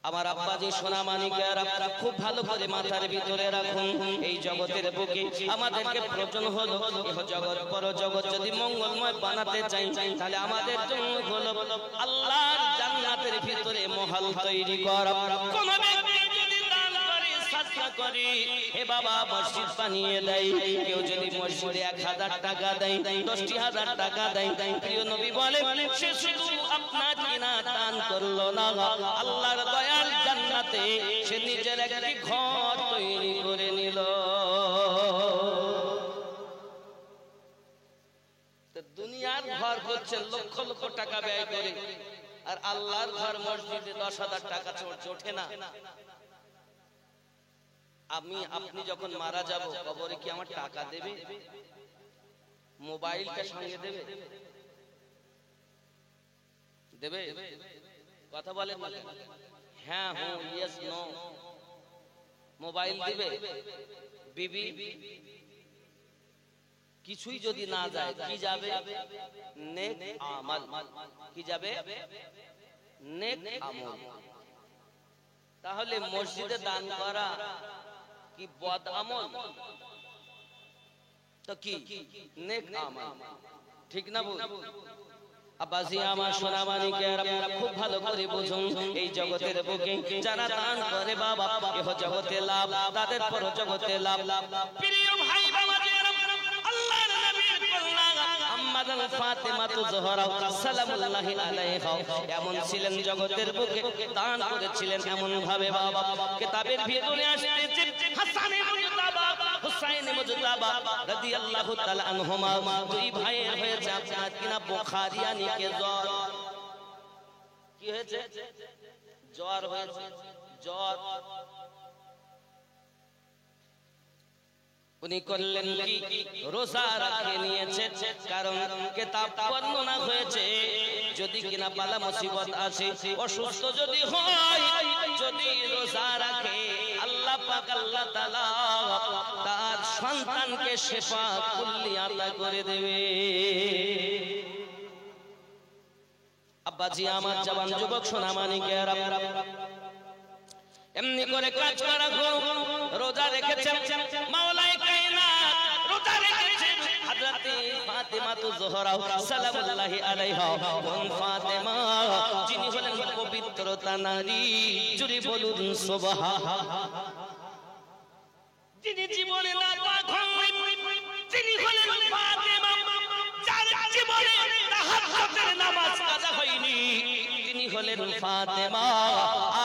আমার আব্বাজি সোনা মানিকেরা খুব ভালো করে মাথার ভিতরে রাখুন, এই জগতের বুকে আমাদেরকে প্রয়োজন হলো ইহ জগৎ পর জগৎ যদি মঙ্গলময় বানাতে চাই, তাহলে আমাদের জন্য হলো আল্লাহর জান্নাতের ভিতরে মহল তৈরি করা। কোন ব্যক্তি যদি দান করে, সাদকা করে, হে বাবা মসজিদ বানিয়ে দেয়, কেউ যদি মসজিদে 1000 টাকা দেয়, 10,000 টাকা দেয়, প্রিয় নবী বলে সে শুধু আপনার কিনা দান করলো না, আল্লাহর দয়াল জান্নাতে সে নিজের একটি ঘর তৈরি করে নিল। তো দুনিয়ার ঘর হচ্ছে লক্ষ লক্ষ টাকা ব্যয় করে, আর আল্লাহর ঘর মসজিদে 10,000 টাকা ওঠে না। আমি আপনি যখন মারা যাব, কবরে কি আমার টাকা দেবে? মোবাইলটা সঙ্গে দেবে? দেবে? কথা বলেন, হ্যাঁ হ্যাঁ, ইয়েস নো। মোবাইল দিবে, বিবি কিছুই যদি না যায়, কি যাবে? নেক আমল। কি যাবে? নেক আমল। তাহলে মসজিদে দান করা কি বদ আমল? তো কি নেক আমল, ঠিক না? বল আব্বাজি আমার সোনা মানিকেরা খুব ভালো করে বুঝুন, এই জগতের বুকে যারা দান করে বাবা, ইহ জগতে লাভ, তাদের পর জগতে লাভ। প্রিয় ভাই বাবাজিরা, আল্লাহর নবীর কন্যা আম্মা জান ফাতেমা জোহরা সালামুল্লাহি আলাইহা এমন ছিলেন জগতের বুকে, দান করেছিলেন এমন ভাবে বাবা। কিতাবের ভিতরে আসছে হাসান মুজতাবা, হুসাইন মুজতাবা রাদিয়াল্লাহু তাআলা আনহুমা, দুই ভাইয়ের হয়েছে আপনার কিনা বুখারিয়ানিকে জ্বর। কি হয়েছে? জ্বর হয়েছে, জ্বর। উনি করলেন কি? রোজা রাখে নিয়েছে, কারণ কিতাব বর্ণনা হয়েছে যদি কিনা বালা মুসিবত আসে, অসুস্থ যদি হয়, যদি রোজা রাখে, আল্লাহ পাক আল্লাহ তাআলা তার সন্তানকে শিফা কুল্লি আতা করে দেবে। আব্বাজি আমার জওয়ান যুবক সোনা মানিকেরা, এমনি করে কাজ করা গো রোজা রেখেছেন মাওলায়ে কায়নাত রোজা রেখেছেন হযরতে ফাতেমা তু জোহরা সালামুল্লাহি আলাইহা কোন ফাতেমা যিনি হলেন পবিত্রতা নারী জুরি বলুন সুবহান যিনি জীবনে না পাক হন যিনি হলেন ফাতেমা যার জীবনে তাহাজ্জুদের নামাজ কাজা হয়নি তিনি হলেন ফাতেমা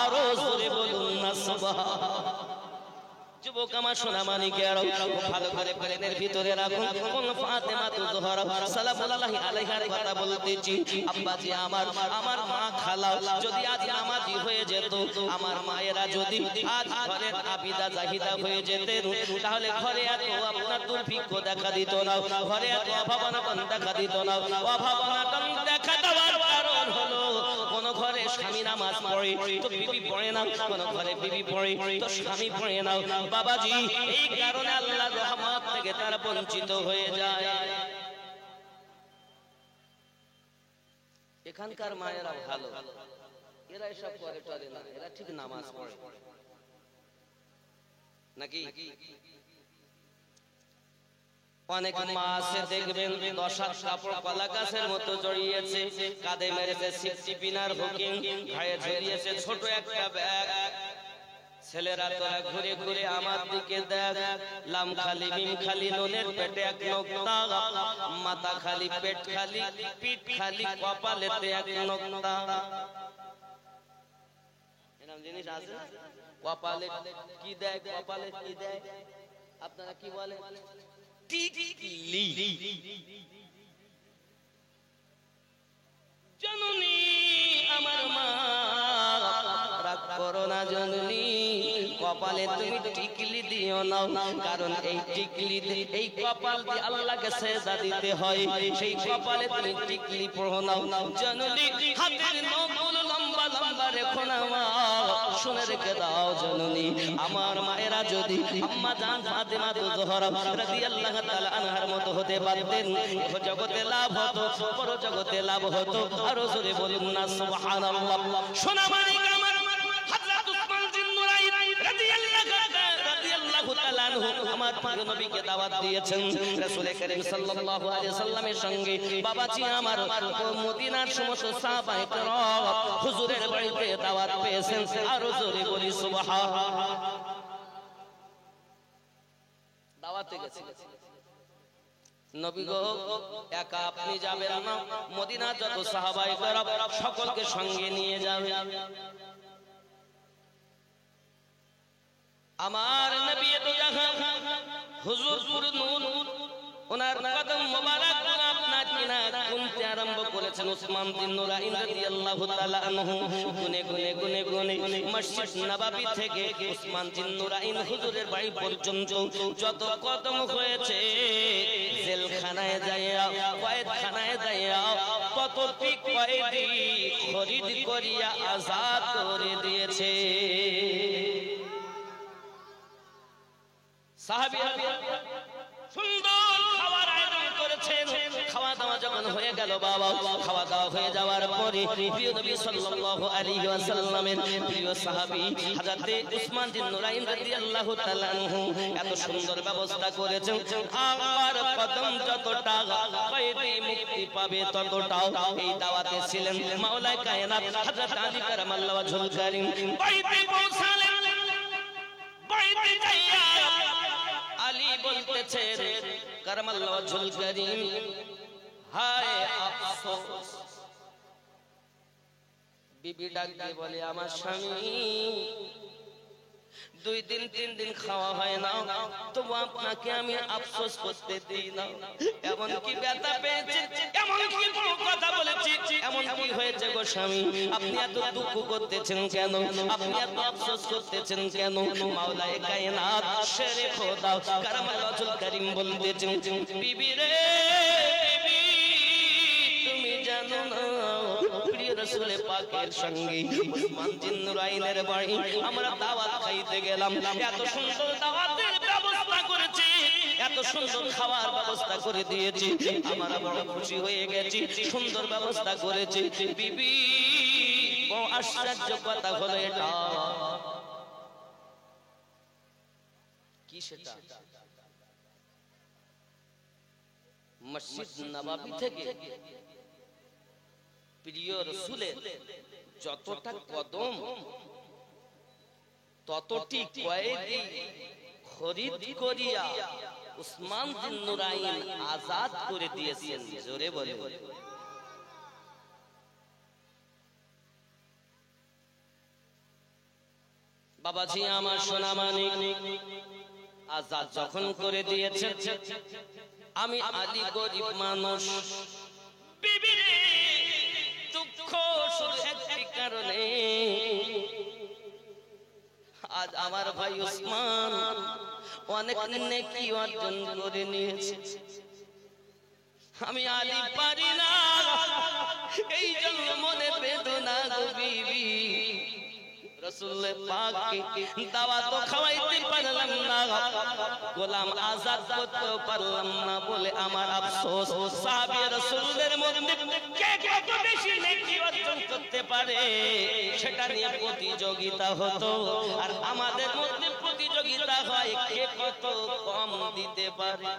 আরো জোরে বলুন না সুবহান যুবক আমার সোনা মানিকেরা ভালো করে প্লেনের ভিতরে রাখুন কোন ফাতেমা তু জোহরা সালামুল্লাহি আলাইহার কথা বলতেছি আব্বাজি আমার মা খালা যদি আজ নামাজি হয়ে যেত আমার মায়েরা যদি আজ ঘরের আবিদা জাহিদা হয়ে যেতেন তাহলে ঘরে এত আপনার দুর্ভিক্ষ দেখা দিত না ঘরে এত অভাবনাটন দেখা দিত না অভাবনাটন দেখা দেওয়ার কারণ হলো কোন ঘরে স্বামী নামাজ পড়ে তো বিবি পড়ে না কোন ঘরে বিবি পড়ে তো স্বামী পড়ে না বাবাজি এই কারণে আল্লাহর রহমত থেকে তারা বঞ্চিত হয়ে যায় এখানকার মায়েরা ভালো এরা এসব করে টরে না এরা ঠিক নামাজ পড়ে নাকি অনেক মা আছে দেখবেন 10 হাত কাপড় কলা গাছের মতো জড়িয়েছে কাঁধে মেরেছে সিফটি পিনার হুকিং ঘাড়ে ঝুলিয়েছে ছোট একটা ব্যাগ ছেলেরা তোরা ঘুরে ঘুরে আমার দিকে দেখ লাম খালি মিম খালি নুনের পেটে এক নোকতা মাথা খালি পেট খালি পিঠ খালি কপালেতে এক নোকতা এরকম জিনিস আছে কপালে কি দেয় কপালে কি দেয় আপনারা কি বলেন টিকলি জননী আমার মা রাগ করো না জননী কপালে তুমি টিকলি দিও না কারণ এই টিকলি এই কপাল দিয়ে আল্লাহকে সেজদা দিতে হয় সেই কপালে তুমি টিকলি পরো না জননী হাতের নখগুলো লম্বা লম্বা রেখো না মা শুনে রেখে দাও জননী আমার মায়েরা যদি আম্মা জান ফাতেমা তু জোহরা রাদিয়াল্লাহু তাআলা আনহার মতো হতে পারতেন জগতে লাভ হতো পর জগতে লাভ হতো আর জোরে বলুন না সুবহানাল্লাহ সোনা মানিক আমার হযরত উসমান বিন নুরাইন রাদিয়াল্লাহু তাআলা আনহু আমার প্রিয় নবীকে দাওয়াত দিয়েছেন রাসূল করিম সাল্লাল্লাহু আলাইহি সাল্লামের সঙ্গে বাবাজি আমার মদিনার সমস্ত সাহাবায়ে কেরাম হুজুরের বাড়িতে দাওয়াত পেয়েছেন আর জোরে বলি সুবহান দাওয়াতে গেছেন নবী গো একা আপনি যাবেন না মদিনা যত সাহাবায়ে কেরাম সকলকে সঙ্গে নিয়ে যাবেন আমার নবী তো জাহান হুজুর নূর ওনার কদম মোবারক আপনার কিনা গুনতে আরম্ভ করেছেন উসমান বিন নুরাইন রাদিয়াল্লাহু তাআলা আনহু গুনে গুনে গুনে গুনে মসজিদ নববী থেকে উসমান বিন নুরাইন হুজুরের বাড়ি পর্যন্ত যত কদম হয়েছে জেলখানায় যাইয়া কয়েদখানায় যাইয়া ততটি কয়েদি খরিদ করিয়া আজাদ করে দিয়েছে সাহাবীরা সুন্দর খাবার আয়োজন করেছেন খাওয়া দাওয়া যখন হয়ে গেল বাবা খাওয়া দাওয়া হয়ে যাওয়ার পরে প্রিয় নবী সাল্লাল্লাহু আলাইহি ওয়াসাল্লামের প্রিয় সাহাবী হযরতে উসমান বিন নুরাইন রাদিয়াল্লাহু তাআলা আনহু এত সুন্দর ব্যবস্থা করেছেন আমার কদম যতটা কয়েদি মুক্তি পাবে ততটা এই দাওয়াতে ছিলেন মাওলানা কায়নাত হযরত আলী কারামাল্লাহু ওয়াজহুল কারীম বাইতে পৌঁছালেন বাইতে যাইয়া আলী বলতেছেন কারামাল্লাহু ওয়াজহুল কারীম হায় আফসোস বিবি ডাক দিয়ে বলে আমার স্বামী 2 দিন 3 দিন খাওয়া হয় না তবু আপনাকে আমি আফসোস করতে দিই না এমন কি ব্যথা পেয়েছে এমন কি বড় কথা বলেছি এমন কি হয়েছে গো স্বামী আপনি এত দুঃখ করতেছেন কেন আপনি এত আফসোস করতেছেন কেন মাওলায়ে কায়নাত শেরে খোদা কারামাল্লাহু ওয়াজহুল কারীম বলতেছেন বিবি রে বিবি তুমি জানো না প্রিয় রাসূল পাকের সঙ্গে উসমান বিন নুরাইনের বাড়ি আমরা দাওয়াত খাইতে গেলাম এত সুন্দর দাওয়াতের ব্যবস্থা করেছি এত সুন্দর খাবার ব্যবস্থা করে দিয়েছি আমরা বড় খুশি হয়ে গেছি সুন্দর ব্যবস্থা করেছি বিবি ও আশ্চর্য কথা হলো এটা কি সেটা? মসজিদ নববী থেকে প্রিয় রাসূলের যতটা কদম ততটি কয়েদি খরিদ করিয়া উসমান বিন নুরাইন আজাদ করে দিয়েছেন। জোরে বলে বাবাজি আমার সোনা মানিক, আজাদ যখন করে দিয়েছে, আমি আলী গরিব মানুষ, বিবিরে দুঃখ শুধু একটি কারণে, আজ আমার ভাই উসমান অনেক নেকি অর্জন করে নিয়েছে, আমি আলী পারি না, এই জন্য মনে বেদনা গো বিবি। রাসূল পাককে দাওয়াত খাওয়াইতে পারলাম না, গোলাম আজাদ করতে পারলাম না বলে আমার আফসোস। সাহাবী রাসূলের মধ্যে কে কত বেশি নেকি অর্জন করতে পারে সেটা নিয়ে প্রতিযোগিতা হতো, আর আমাদের মধ্যে প্রতিযোগিতা হয় কে কত কম দিতে পারে।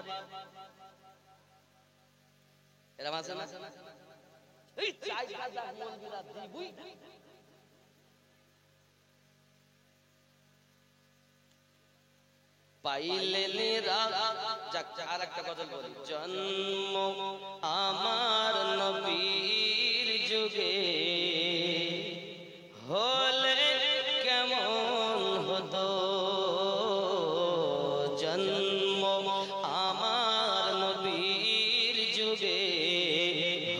এরা আছে না এই চাই ভাজা মলবিরা দিবই। পাইলেনেরা যাক আর একটা গজল বলি। জন্ম আমার নবীর যুগে হলে কেমন হতো, জন্ম আমার নবীর যুগে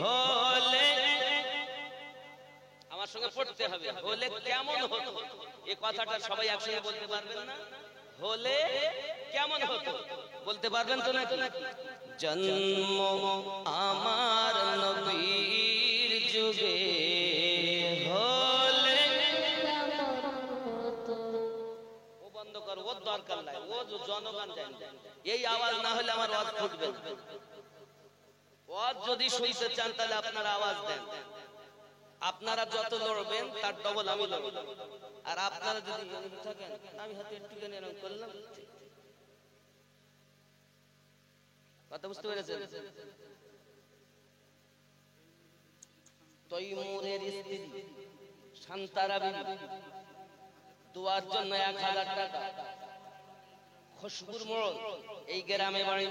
হলে, আমার সঙ্গে পড়তে হবে, হলে কেমন হতো। এই কথাটা সবাই একসঙ্গে বলতে পারবেন না? হলে কেমন হতো বলতে পারবেন তো নাকি? জন্ম আমার নবীর যুগে হলে, ও বন্ধ কর, ওর দরকার নাই, ও জনগণ জানে। এই আওয়াজ না হলে আমার ওয়াজ ফুটবে না। ওয়াজ যদি শুনতে চান তাহলে আপনারা আওয়াজ দেন, আপনারা যত লড়বেন তার ডবল আমি লড়ব, আর আপনারা যদি থাকেন আমি হাতে একটু এরকম করলাম। কথা বুঝতে পেরেছেন? তৈমুরের স্ত্রী শান্তারা বিবি দোয়ার জন্য 1000 টাকা, খুশবুর মোড়ল এই গ্রামে বাড়ি,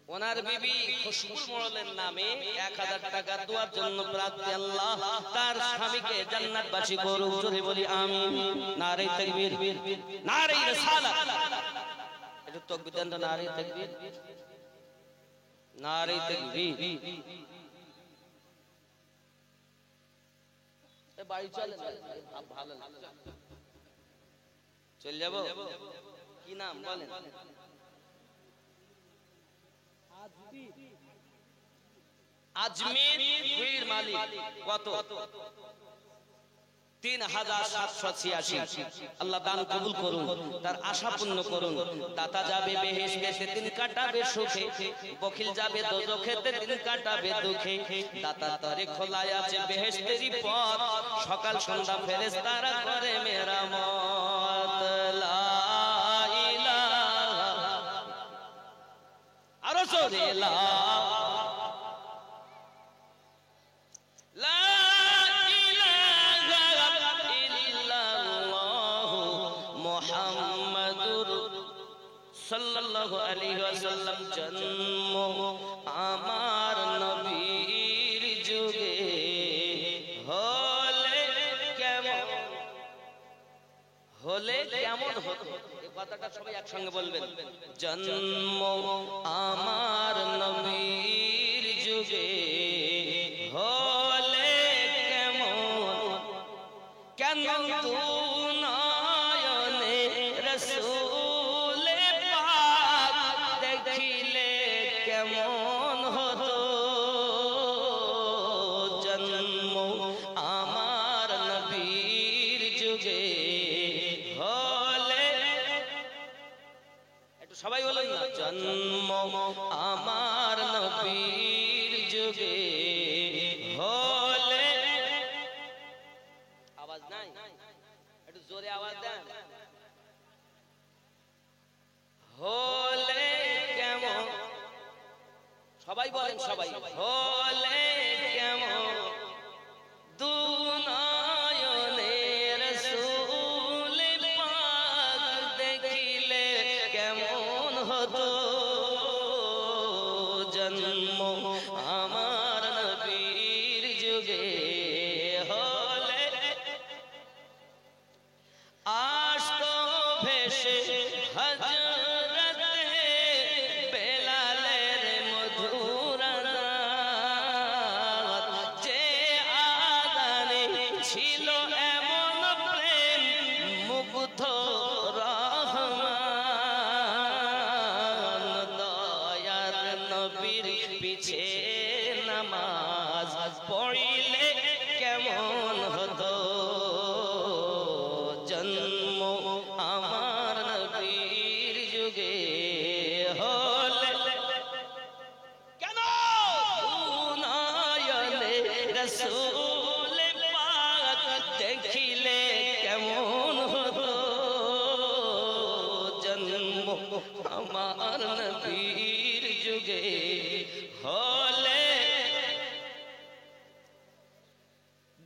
ওনার বিবি খুশবুর মোড়লের নামে 1000 টাকা দোয়ার জন্য প্রার্থী, আল্লাহ তার স্বামীকে জান্নাতবাসী করুক। জোরে বলি আমিন। নারে তাকবীর, নারে রিসালাত, একটু তাকবীর দেন, নারে তাকবীর, নারে তাকবীর। এ বাড়ি চলে ভালো চলে যাব। কি নাম বলেন? আজমির পীর মালিক। কত? 3786। আল্লাহ দান কবুল করুন, তার আশা পূর্ণ করুন। দাতা যাবে বেহেশতে, দিন কাটাবে সুখে, বখিল যাবে দোজখেতে, দিন কাটাবে দুঃখে। দাতা তরে খোলাই আছে বেহেশতেরই পথ, সকাল সন্ধ্যা ফেরেশতারা করে মেরামত। লা ইলাহা, আরো জোরে লা সাল্লাল্লাহু আলাইহি ওয়াসাল্লাম। জন্ম আমার নবীর যুগে হলে কেমন, হলে কেমন হতো। এই কথাটা সবাই একসঙ্গে বলবেন। জন্ম আমার নবীর যুগে হলে কেমন, কেন তু নয়নে রাসূল কেমন হতো। জন্ম আমার নবীর যুগে হলে, একটু সবাই বলেন না, জন্ম আমার নবীর যুগে বলেন সবাই হলে কেমন দু নয়নে রাসূল পাক দেখিলে কেমন হতো জন্ম আমার নবীর যুগে হলে আসতো ভেসে হযরতে বেলালের মধুর আযান যে আযানে ছিল এমন প্রেম মুগ্ধ রহমান দয়ার নবীর পিছে নামাজ পড়িলে কেমন হতো জন্ম আমার নবীর যুগে হলে কেন নয়নে রাসূল পাক দেখিলে কেমন হতো জন্ম আমার নবীর যুগে হলে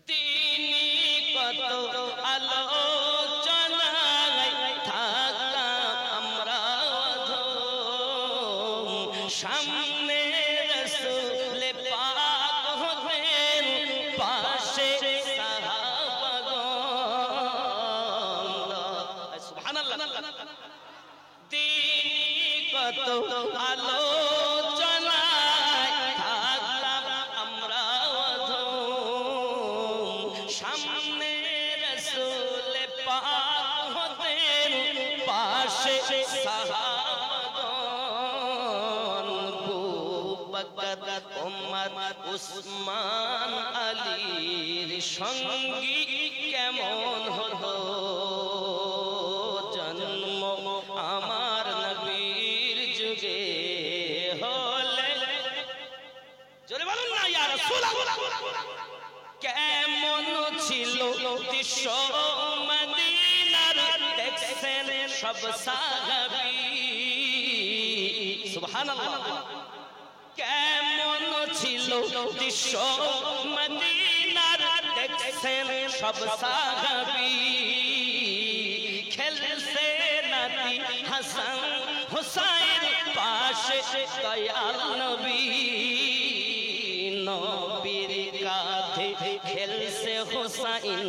দিনী কত আলোচনায় থাকতাম আমরা অধম সামনে রাসূল পাক হতেন পাশে সাহাবাগণ সুবহানাল্লাহ দিনী কত আলোচনায় থাকতাম আমরা অধম সামনে রাসূল পাক হতেন পাশে সাহাবাগণ আবু বকর ওমর উসমান আলীর সঙ্গী কেমন হতো জন্ম আমার নবীর যুগে হলে জোরে বলুন না ইয়া রাসূলুল্লাহ কেমন ছিল দৃশ্য মদিনার দেখছেন সব সাহাবী সুবহানাল্লাহ কেমন ছিল দৃশ্য মদিনার দেখছেন সব সাহাবী খেলছে নাতি হাসান হুসাইন পাশে দয়াল নবী নবীর কাঁধে খেলছে হুসাইন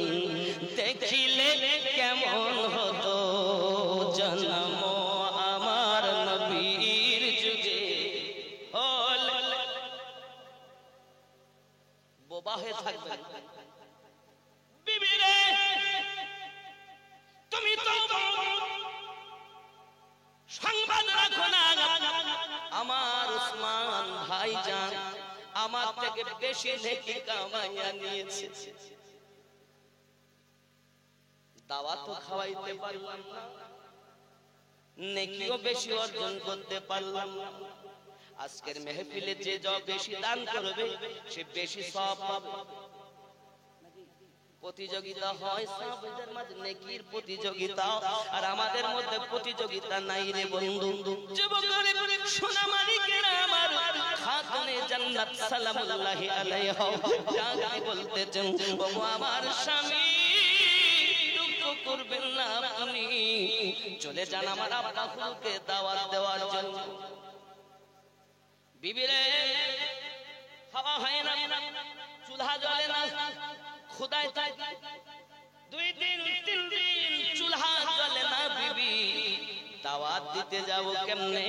দেখিলে কেমন হতো জন্ম আমার নবীর যুগে হলে বোবা হয়ে থাকবে বিবি রে তুমি তো সংবাদ রাখো না আমার উসমান ভাইজান আমার থেকে বেশি নেকি কামাইয়া নিয়েছে দাওয়াত তো খাওয়াইতে পারলাম না নেকিও বেশি অর্জন করতে পারলাম না আজকের মেহফিলে যে যত বেশি দান করবে সে বেশি সওয়াব পাবে প্রতিযোগিতা হয় সাহাবাদের মাঝে নেকির প্রতিযোগিতা আর আমাদের মধ্যে প্রতিযোগিতা নাই রে বন্ধু যুবকরে সোনা মালিকেরা আমার খাতুনে জান্নাত সালামুল্লাহি আলাইহা জানি বলতেছেন ও আমার স্বামী দুঃখ করবেন না আপনি চলে যান আমার আব্বা হুজুরকে দাওয়াত দেওয়ার জন্য বিবি রে খাওয়া হয় না চুলহা জ্বলে না খুদাই তাই 2 দিন 3 দিন চুলহা জ্বলে না বিবি দাওয়াত দিতে যাব কেমনে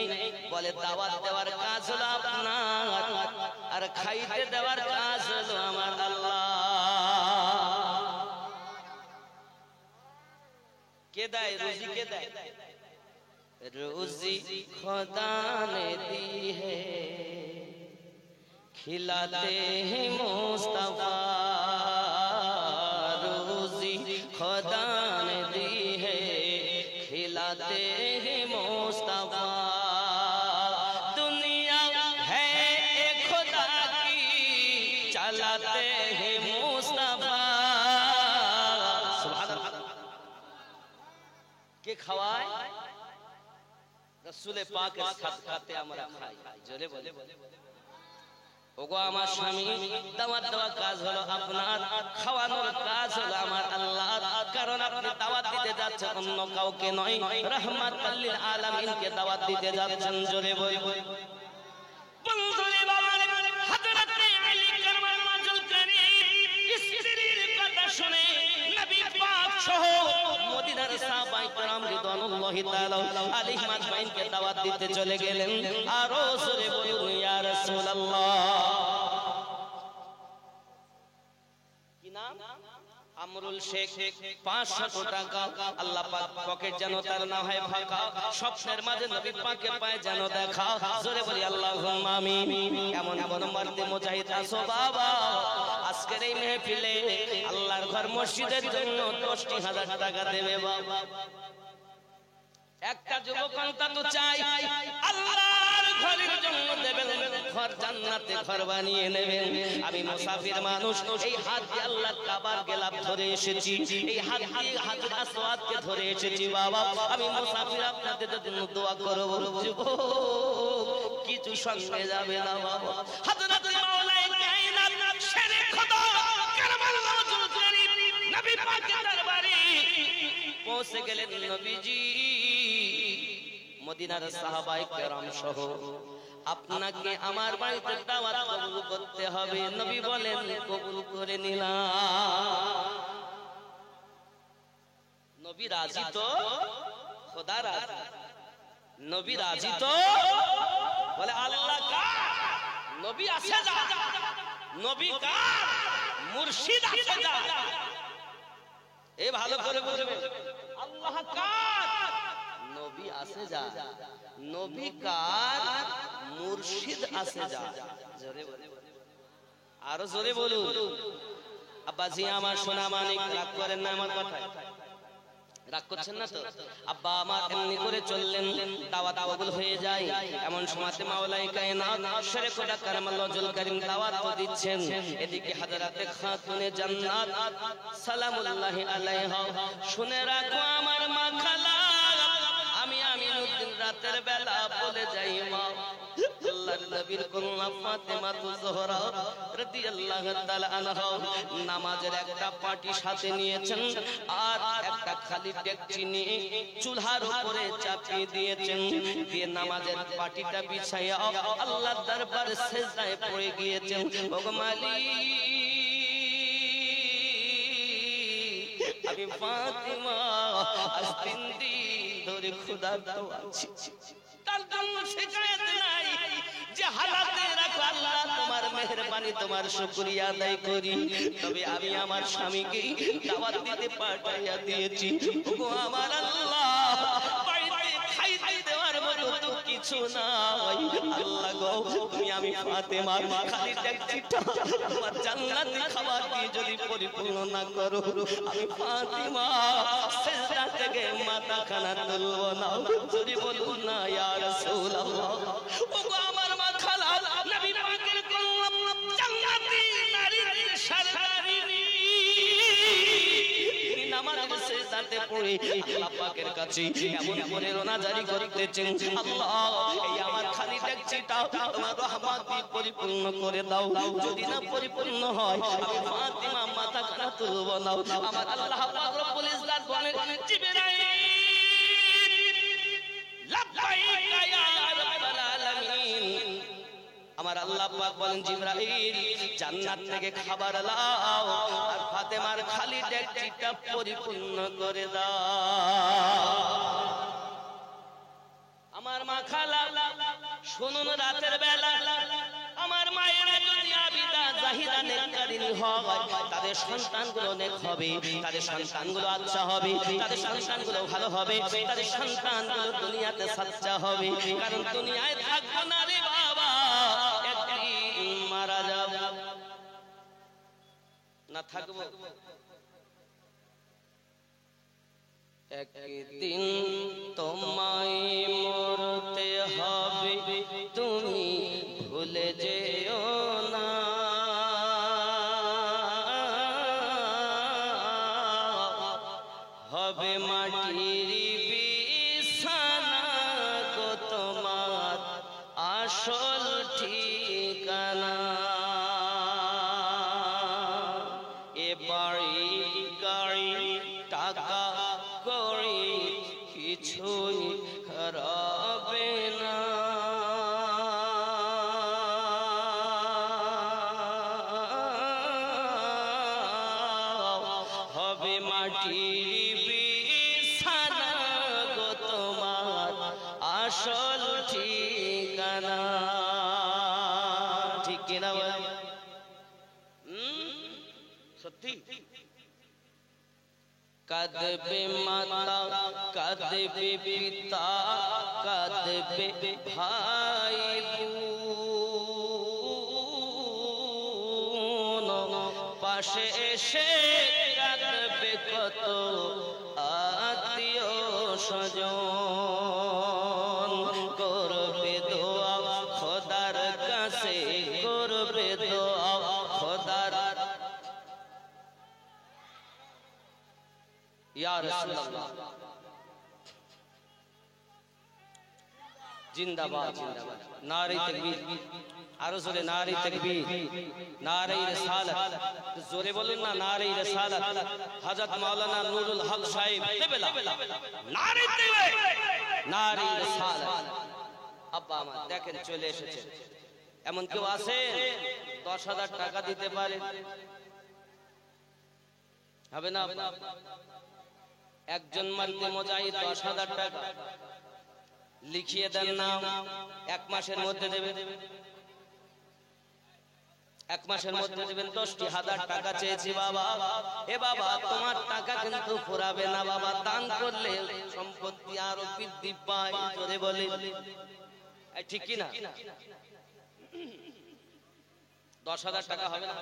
বলে দাওয়াত দেওয়ার কাজ হলো আপনার আর খাইতে দেওয়ার কাজ হলো আমার আল্লাহ কে দেয় রুজি কে দেয় रोजी खुदा ने दी है खिलाते हैं मुस्तफा रोजी खुदा ने दी है खिलाते हैं मुस्तफा दुनिया है एक खुदा की चलाते हैं मुस्तफा सुभान अल्लाह के खवाए रसूले पाकेर साथ खाते আমরা খাই জোরে বলে ওগো আমার স্বামী, দাওয়াত দেওয়া কাজ হলো আপনার, খাওয়ানোর কাজ হলো আমার আল্লাহ। কারণ আপনি দাওয়াত দিতে যাচ্ছেন অন্য কাউকে নয়, রাহমাতাল লিল আলামিনকে দাওয়াত দিতে যাচ্ছেন। জোরে বলবো বন্ধুরে বাবা, হযরত আলী কাররামাল ওয়াজহুল কারীম স্ত্রীর কথা শুনে নবী পাক সহ মদিনার সাহাবায়ে কেরাম রিদওয়ানুল্লাহি তাআলা আলাইহিম আজমাইনকে দাওয়াত দিতে চলে গেলেন। আর জোরে বলুন ইয়া রাসূলুল্লাহ। কি নাম? আমরুল শেখ। 500 টাকা। আল্লাহ পাক পকেট যেন তার না হয় ফাঁকা, স্বপ্নের মাঝে নবী পাকে পায় যেন দেখা। জোরে বলি আল্লাহুম্মা আমিন। এমন এমন মারতে মুজাহিদ আসো বাবা, আজকের এই মেহফিলে আল্লাহর ঘর মসজিদের জন্য 10,000 টাকা দেবে বাবা। একটা যুবক তো চাই আল্লাহর ঘরের জন্য দেবেন, ঘর জান্নাতে ঘর বানিয়ে নেবেন। আমি মুসাফির মানুষ, এই হাত দিয়ে আল্লাহর কাবার গেলাপ ধরে এসেছি, এই হাত দিয়ে হাজর আসওয়াদকে ধরে এসেছি বাবা। আমি মুসাফির, আপনাদের জন্য দোয়া করব। কিছু সঙ্গে যাবে না বাবা। হযরত মাওলানা কায়নাত শেরে খোদা কাররামাল ওয়াজহুল কারীম নবী পাকের দরবারে পৌঁছে গেলেন। নবীজি মদিনার সাহাবায়ে কেরাম সহ আপনাকে আমার বাড়িতে দাওয়াত কবুল করতে হবে। নবী বলেন কবুল করে নিলাম। নবী রাজি তো? খোদা রাজি। নবী রাজি তো? বলে আল্লাহ কার? নবী আসে যা। নবী কার? মুর্শিদ আসে যা। এ ভালো করে বলবে আল্লাহ কার? নবী আসে যা। নবী কার? মুর্শিদ আসে যা। জোরে বলুন, আরো জোরে বলুন। আব্বাজি আমার সোনা মানিক, রাগ করেন না আমার কথায়, রাগ করছেন না তো? আব্বা আমার এমনি করে চললেন, দাওয়াত কবুল হয়ে যায়। এমন সময়তে মাওলাই কায়নাত শেরে খোদা কাররামাল ওয়াজহুল কারীম দাওয়াত দিচ্ছেন। এদিকে হযরতে খাতুনে জান্নাত সালামুল্লাহি আলাইহা, শুনে রাখো আমার মা খালা, আমি আমিনুদ্দিন রাতের বেলা বলে যাই মা, আল্লাহর নবীর কন্যা ফাতেমা জোহরা রাদিয়াল্লাহু তাআলা আনহা নামাজের একটা পাটি সাথে নিয়েছেন, আর একটা খালি ডেকচি নিয়ে চুলহার উপরে চাপিয়ে দিয়েছেন। দিয়ে নামাজের পাটিটা বিছাইয়া আল্লাহর দরবারে সিজদায় পড়ে গিয়েছেন। ওগো মালিক, আমি ফাতেমা আজ 3 দিন ধরে ক্ষুধার্ত আছি। তার জন্য শিকায়ত নাই যে হালাতে রাখো আল্লাহ, তোমার মেহেরবানি, তোমার শুকরিয়া আদায় করি। তবে আমি আমার স্বামীকে দাওয়াত দিতে পাঠাইয়া দিয়েছি। ওগো আমার আল্লাহ, বাড়িতে খাইতে দেওয়ার মতো তো কিছু নাই। আল্লাহ গো, তুমি আমি ফাতেমা খালি ডেকচিটা আমার জান্নাতি খাবার দিয়ে যদি পরিপূর্ণ না করো, আমি ফাতেমা সিজদা থেকে মাথা খানা তুলব না। যদি বলুন না ইয়া রাসূলুল্লাহ। ওগো আমার মা খালা, নবী পাকের কন্যা, জান্নাতি নারী সরদারি, নামাজের সিজদাতে পড়ে আল্লাহ পাকের কাছে এমন করে রোনাজারি করতেছেন, আল্লাহ এই আমার খালি ডেকচিটা তোমার রহমত দিয়ে পরিপূর্ণ করে দাও। যদি না পরিপূর্ণ হয় আমি ফাতেমা মাথা খানা তুলব না। আমার আল্লাহ পাক রব্বুল ইজ্জত বলেন, জিবরাইল লাব্বাইকা ইয়া রাব্বাল আলামিন। আমার আল্লাহ পাক বলেন, জিবরাইল জান্নাত থেকে খাবার লাও আর ফাতেমার খালি ডেকচিটা পরিপূর্ণ করে দাও। আমার মা খালা শুনুন, রাতের বেলা আমার মায়েরা যদি আবিদা জাহিদা নেককারিনী হয়, তাদের সন্তানগুলো নেক হবে, তাদের সন্তানগুলো আচ্ছা হবে, তাদের সন্তানগুলো ভালো হবে, তাদের সন্তানগুলো দুনিয়াতে সাচ্চা হবে। কারণ দুনিয়ায় থাকবো না রে বাবা, একদিন মারা যাব। না থাকবো, একদিন তোমায় মরতে হবে, তুমি ভুলে যেও না। হবে মাটির বিছানা গো তোমার আসল ঠিকানা। মাটির বিছানা গো তোমার আসল ঠিকানা। ঠিক কিনা বল? সত্যি। কাঁদবে মাতা, কাঁদবে পিতা, কাঁদবে ভাই বোন, পাশে এসে কাঁদবে কত আত্মীয় স্বজন। করবে দোয়া খোদার কাছে, করবে দোয়া খোদার। ইয়া রাসূলুল্লাহ জিন্দাবাদ জিন্দাবাদ। নারে তাকবীর, আরো জোরে নারে তাকবীর, নারে রিসালাত। জোরে বলুন না, নারে রিসালাত। হযরত মাওলানা নুরুল হক সাহেব তেবেলা, নারে তাকবীর, নারে রিসালাত। আব্বা আমার দেখেন চলে এসেছে। এমন কেউ আছেন 10,000 টাকা দিতে পারে? হবে না? একজন মারতে মুজাহিদ 10,000 টাকা লিখিয়ে দেন না, 1 মাসের মধ্যে দেবেন। 1 মাসের মধ্যে দেবেন। 10,000 টাকা চেয়েছি বাবা। এ বাবা তোমার টাকা কিন্তু ফুরাবে না বাবা, দান করলে সম্পত্তি আরো বৃদ্ধি পায়। জোরে বলে ঠিক কি না? 10,000 টাকা হবে না?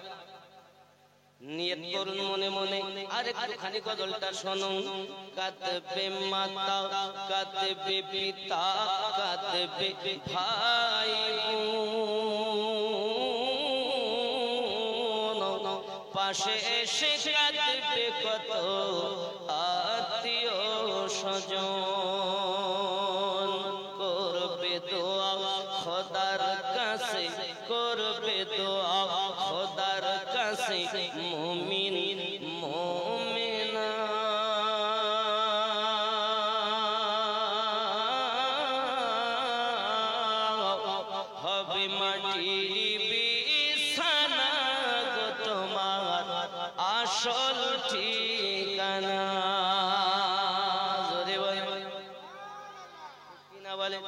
নিয়ত করুন মনে মনে। আর একটুখানি গজলটা শোনো। কাঁদবে মাতা, কাঁদবে পিতা, কাঁদবে ভাই বোন, পাশে এসে কাঁদবে কত আত্মীয় স্বজন। করবে দোয়া খোদার কাছে, করবে দোয়া খোদার কাছে মুমিন মুমিনা। হবে মাটির বিছানা গো তোমার আসল ঠিকানা। জোরে বলে কিনা বলে?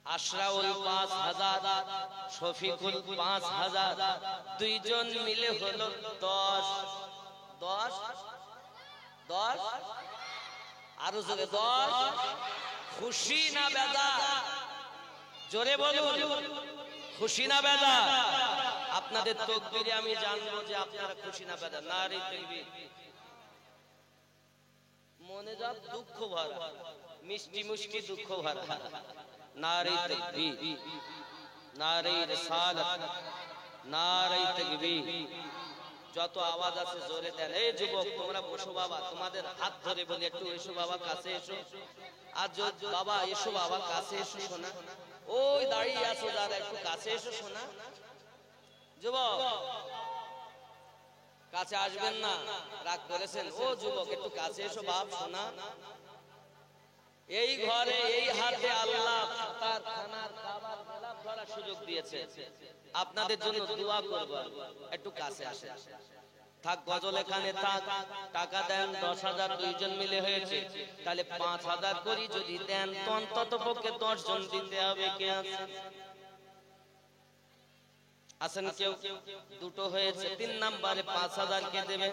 আশরাউল 5,000, শফিকুল 5,000, দুইজন মিলে হলো 10। 10 10 আরো জোরে 10। খুশি না বেজার? জোরে বলুন, খুশি না বেজার? আপনাদের তাকবীরে আমি জানবো যে আপনারা খুশি না বেজার। নারে তাকবীর। মনে যা দুঃখ ভরা, মিষ্টি মিষ্টি দুঃখ ভরা। নারে তাকবীর, নারে রিসালাত, নারে তাকবীর। যত আওয়াজ আছে জোরে দেন। এই যুবক তোমরা বসো বাবা, তোমাদের হাত ধরে বলি একটু এসো বাবা কাছে এসো। আর বাবা এসো বাবা কাছে এসো শোনা। ওই দাঁড়িয়ে আছো যারা একটু কাছে এসো শোনা। যুবক কাছে আসবেন না, রাগ করেছেন? ও যুবক একটু কাছে এসো বাপ শোনা। এই ঘরে এই হাতে আল্লাহ তার খানার খাবার গোলাপ ধরার সুযোগ দিয়েছে। আপনাদের জন্য দোয়া করব, একটু কাছে আসেন। থাক গজল এখানে থাক। টাকা দেন 10,000, দুইজন মিলে হয়েছে, তাহলে 5,000 করি। যদি দেন তো অন্তত পক্ষে 10 জন দিতে হবে। কে আছে? আছেন কেউ? দুটো হয়েছে, 3 নম্বরে 5,000 কে দেবে?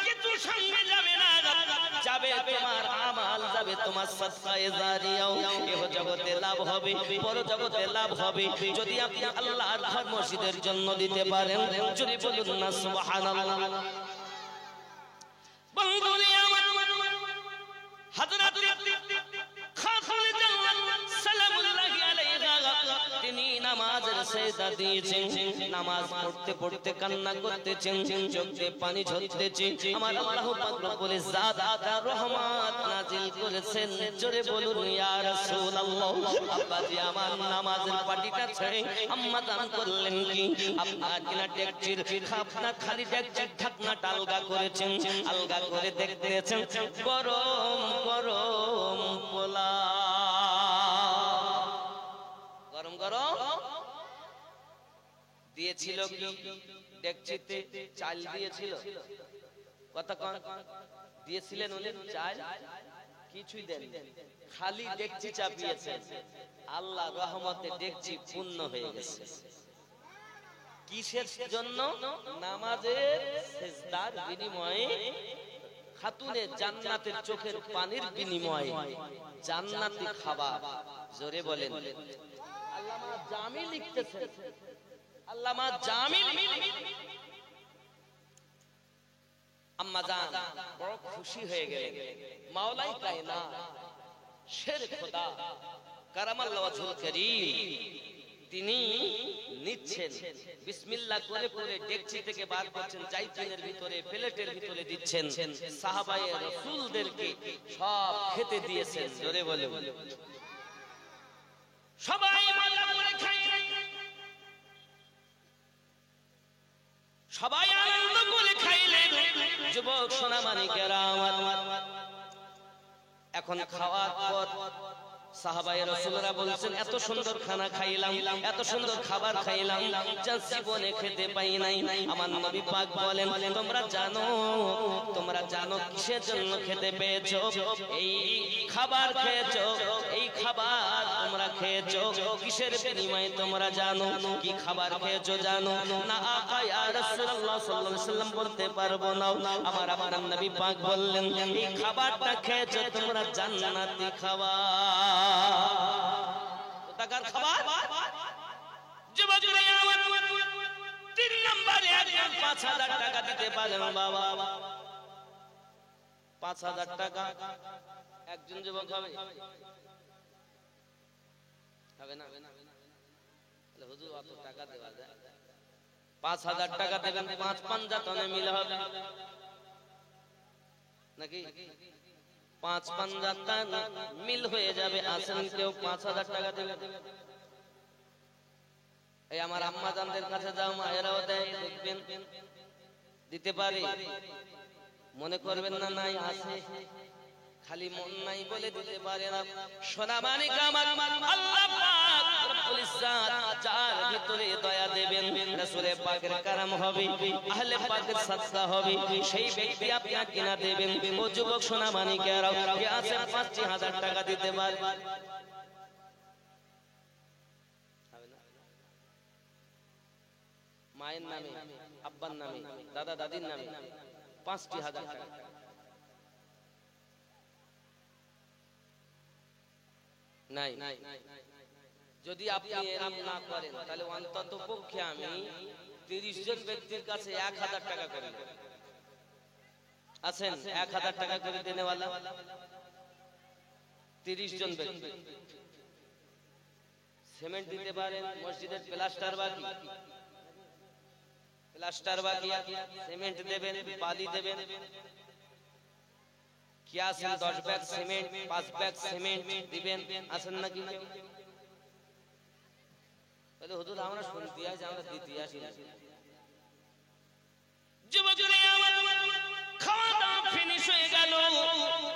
কিছু সঙ্গে যাবে না, যাবে তোমার আমাল, যাবে তোমার সাদকায়ে জারিয়াও। ইহ জগতে লাভ হবে, পর জগতে লাভ হবে। যদি আপনি আল্লাহর ঘর মসজিদের জন্য দিতে পারেন, যদি বলুন না সুবহানাল্লাহ। বন্ধুরে আমার হযরত খাতুনে জান্নাত সালামুল্লাহি আলাইহা তিনি নামাজের সেজদা দিয়েছেন। নামাজ পড়তে পড়তে কান্না করতেছেন, চোখ দিয়ে পানি ঝরতেছে। আমার আল্লাহ পাক রব্বুল ইজ্জত তার রহমত নাজিল করেছেন। জোরে বলুন ইয়া রাসূলুল্লাহ। আব্বাজি আমার নামাজের পাটিটা ছেড়ে আম্মা দান করলেন কি? আপনার কিনা ডেকচির খাপনা খালি ডেকচির ঢাকনাটা আলগা করেছেন। আলগা করে দেখতেছেন গরম গরম পোলাও। গরম গরম দিয়েছিল কি ডেকচিতে চাল দিয়েছিল কথা কোন দিয়েছিলেন উনি চাল কিছুই দেন খালি ডেকচি চাপিয়েছেন আল্লাহ রহমতে ডেকচি পূর্ণ হয়ে গেছে কিসের জন্য নামাজের সিজদার বিনিময়ে খাতুনে জান্নাতের চোখের পানির বিনিময়ে জান্নাতি খাবার জোরে বলেন আল্লামা জামি লিখতেছেন আল্লামা জামি আম্মা জান বড় খুশি হয়ে গেলেন মাওলাই কায়নাত শের খোদা কারামাল্লাহু ওয়াজহুল কারীম তিনি নিচ্ছেন বিসমিল্লাহ করে পরে ডেকচি থেকে বার করছেন জাইতুনের ভিতরে প্লেটের ভিতরে দিচ্ছেন সাহাবায়ে রাসূলদেরকে সব খেতে দিয়েছেন জোরে বলে সবাই মজা করে খাইলেন সবাই আনন্দ করে খাইলেন যুবক সোনামানিকেরা আমার এখন খাওয়ার পর সাহাবায়ে রাসূলরা বলছেন এত সুন্দর খানা খাইলাম এত সুন্দর খাবার খাইলাম যা জীবনে খেতে পাই নাই আমার নবী পাক বলেন তোমরা জানো কিসের জন্য খেতে পেয়েছো এই খাবার খেয়েছো এই খাবার তোমরা খেয়েছো কিসের বিনিময়ে তোমরা জানো কি খাবার খেয়েছো জানো না আকা ইয়া রাসূলুল্লাহ সাল্লাল্লাহু আলাইহি ওয়াসাল্লাম বলতে পারবো না আমার আপনার নবী পাক বললেন এই খাবারটা খেয়েছো তোমরা জান্নাতি খাবার টাকার খাবার যুবকরা আমার 3 নম্বরে 5000 টাকা দিতে পারেন বাবা 5000 টাকা একজন যুবক হবে হবে না তাহলে হুজুর অত টাকা দেওয়া যায় 5000 টাকা দেবেন 5 পাঞ্জাতনে মিল হবে নাকি 5 পাঞ্জাতন মিল হয়ে যাবে আসেন কেউ 5000 টাকা দেবে এই আমার আম্মা জানদের কাছে যাও মায়েরাও দেয় দেখবেন দিতে পারে মনে করবেন না নাই আছে খালি মন নাই বলে দিতে পারে না সোনা মানিক আমার আল্লাহ পাক রব্বুল ইজ্জাত যার ভিতরে দয়া দেবেন রাসূলে পাকের কারাম হবে আহলে পাকের সাদকা হবে সেই ব্যক্তি আপনাকে কিনা দেবেন ও যুবক সোনা মানিকেরা কে আছেন 5000 টাকা দিতে পারে মায়ের নামে আব্বার নামে দাদা দাদির নামে 5000 টাকা নাই যদি আপনি এরকম না করেন তাহলে অন্তত পক্ষে আমি 30 জন ব্যক্তির কাছে 1000 টাকা করে আছেন 1000 টাকা করে দেনেওয়ালা 30 জন ব্যক্তি সিমেন্ট দিতে পারেন মসজিদের প্লাস্টার বাকি সিমেন্ট দেবেন বালি দেবেন কি আছেন 10 ব্যাগ সিমেন্ট 5 ব্যাগ সিমেন্ট দিবেন আছেন নাকি কেউ বলে হুজুর আমরা শুনতে আসি আমরা দিতে আসি না যুবকরা আমার খাওয়া দাওয়া ফিনিশ হয়ে গেল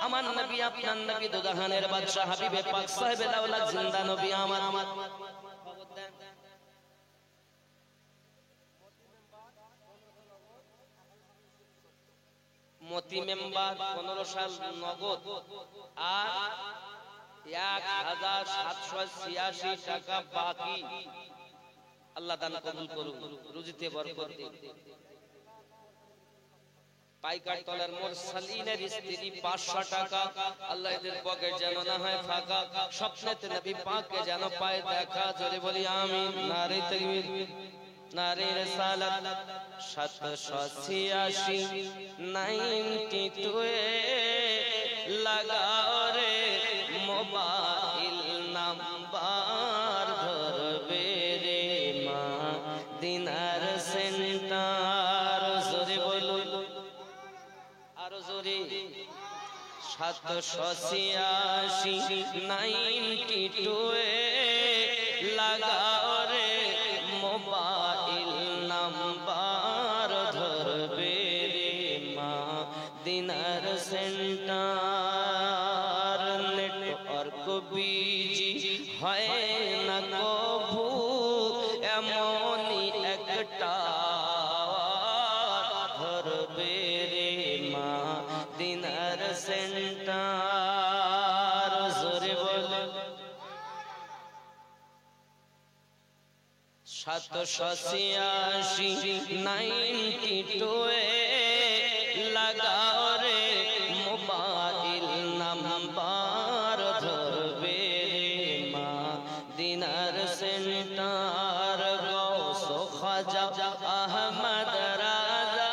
আমার নবী আপনার নবী দুজাহানের বাদশা হাবিবে পাক সাহেবে দাওলাত জিন্দা নবী আমার খবর দেন মতি মেম্বার 15 সাল নগদ আর 1786 টাকা বাকি আল্লাহ দান কবুল করুন রুজিতে বরকত দিন পাইকার তলার মুরসালিনের স্ত্রী 500 টাকা আল্লাহ এদের পকেট যেন না হয় ফাঁকা স্বপ্নেতে নবী পাককে যেন পায় দেখা জোরে বলি আমিন নারে তাকবীর নারে রিসালাত 786 92 লাগাও রে মোবাইল নাম্বার ধরবে রে মা দিনার সেন্টার জোরে বলুন আরো জোরে 786 92 লাগাও রে মোবাইল নাম্বার ধরবে রে মা দিনার সেন্টার নেটওয়ার্ক বিজি হয় না কভু এমনই একটা 786 লাগাও রে মোবাইল নাম্বার ধরবে রে মা দিনার সেন্টার গৌস খাজা আহমদ রাজা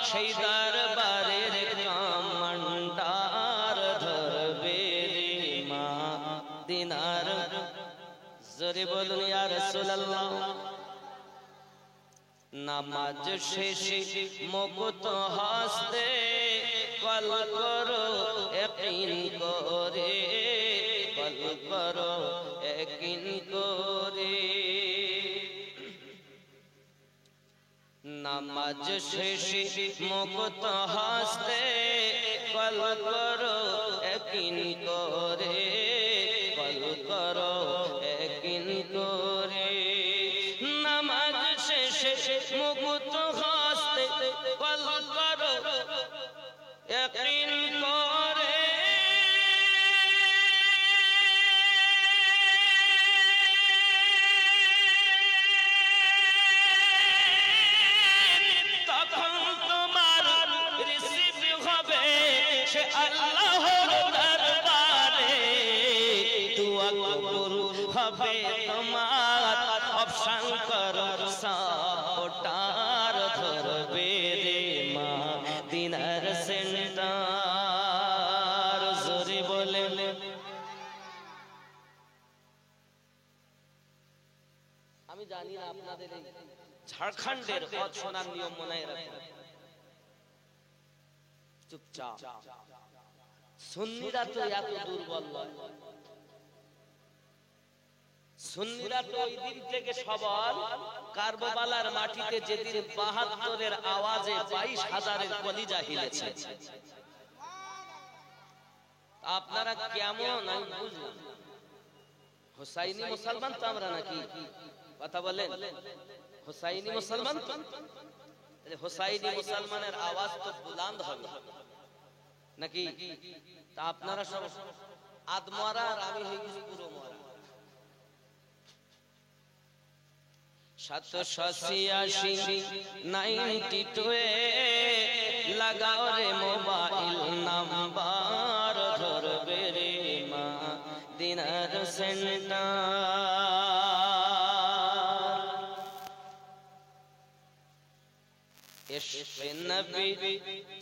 সেই দরবারের কামান্ডার ধরবে রে মা দিনার জোরে বলুন ইয়া রাসূলুল্লাহ। নামাজ শেষে মুকুত হাসতে কল করো ইয়াকিন করে, কল করো ইয়াকিন করে। নামাজ শেষে মুকুত হাসতে কল করো ইয়াকিন করে, কল করো ইয়াকিন করে। নামাজ শেষে মুকুত হাসতে কল করো ইয়াকিন করে। তখন তোমার রিসিভ হবে সে আল্লাহর দরবারে, দুআ কবুল হবে তোমার। অপশন করো সাপোর্টার ধরবে রে মা দিনার সেন্টার জোরে বলে। আমি জানি না আপনাদের এই ঝাড়খণ্ডের অছনার নিয়ম মনে রাখেন, চুপচাপ। সুন্নিরা তো এত দুর্বল নয়, সুন্নিরা তো ওই দিন থেকে সবল। কারবালার মাটিতে যেদিন ৭২-এর আওয়াজে ২২,০০০-এর কলিজা হিলেছে, আপনারা কেমন আমি বুঝলাম। হুসাইনি মুসলমান তো আমরা নাকি? কথা বলেন, হুসাইনি মুসলমান তো? হুসাইনি মুসলমানের আওয়াজ তো বুলন্দ হবে নাকি? তা আপনারা সব আদমরা আর আমি হয়ে গেছি পুরো মরা। 786 লাগাও রে মোবাইল নাম্বার ধরবে রে মা দিনার সেন্টার। ইশকে নবী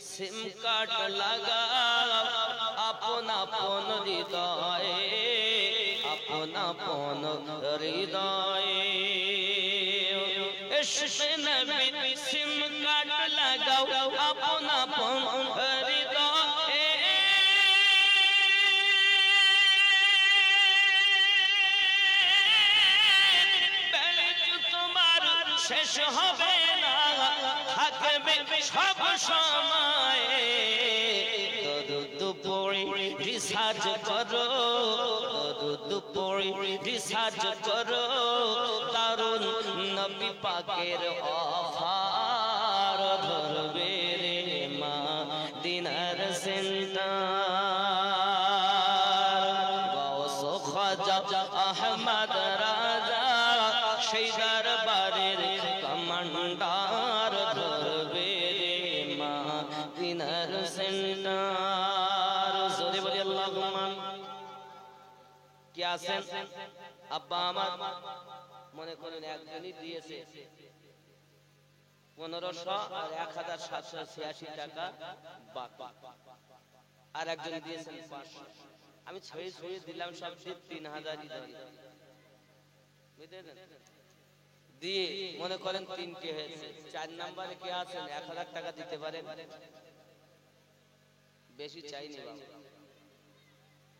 সিম কার্ড লাগাও আপন আপন হৃদয়ে, আপন আপন হৃদয়ে। ইশকে নবী সিম কার্ড লাগাও আপন আপন হৃদয়ে। বেলা তোমার শেষ হবে না, থাকবে সব সময়। দরুদ পড়ে রিসার্চ করো, দরুদ পড়ে রিসার্চ করো। দারুন নবী পাকের অফার ধরবে রে মা দিনার সেন্টার। গৌস খাজা আহমদ রাজা সেই দরবারের কমান্ডার ধরবে রে মা দিনার সেন্টার। জোরে বলি আল্লাহুম্মা। কি আছেন আব্বা আমার? মনে করেন একজনই দিয়েছে ১৫০০ আর ১৭৮৬ টাকা বাকি, আর একজন দিয়েছেন ৫০০। আমি ছড়িয়ে ছড়িয়ে দিলাম সব ৩০০০ই দিয়ে মনে করেন ৩টি হয়েছে। ৪ নম্বরে কে আছেন ১০০০ টাকা দিতে পারেন? বেশি চাইনি বাবা,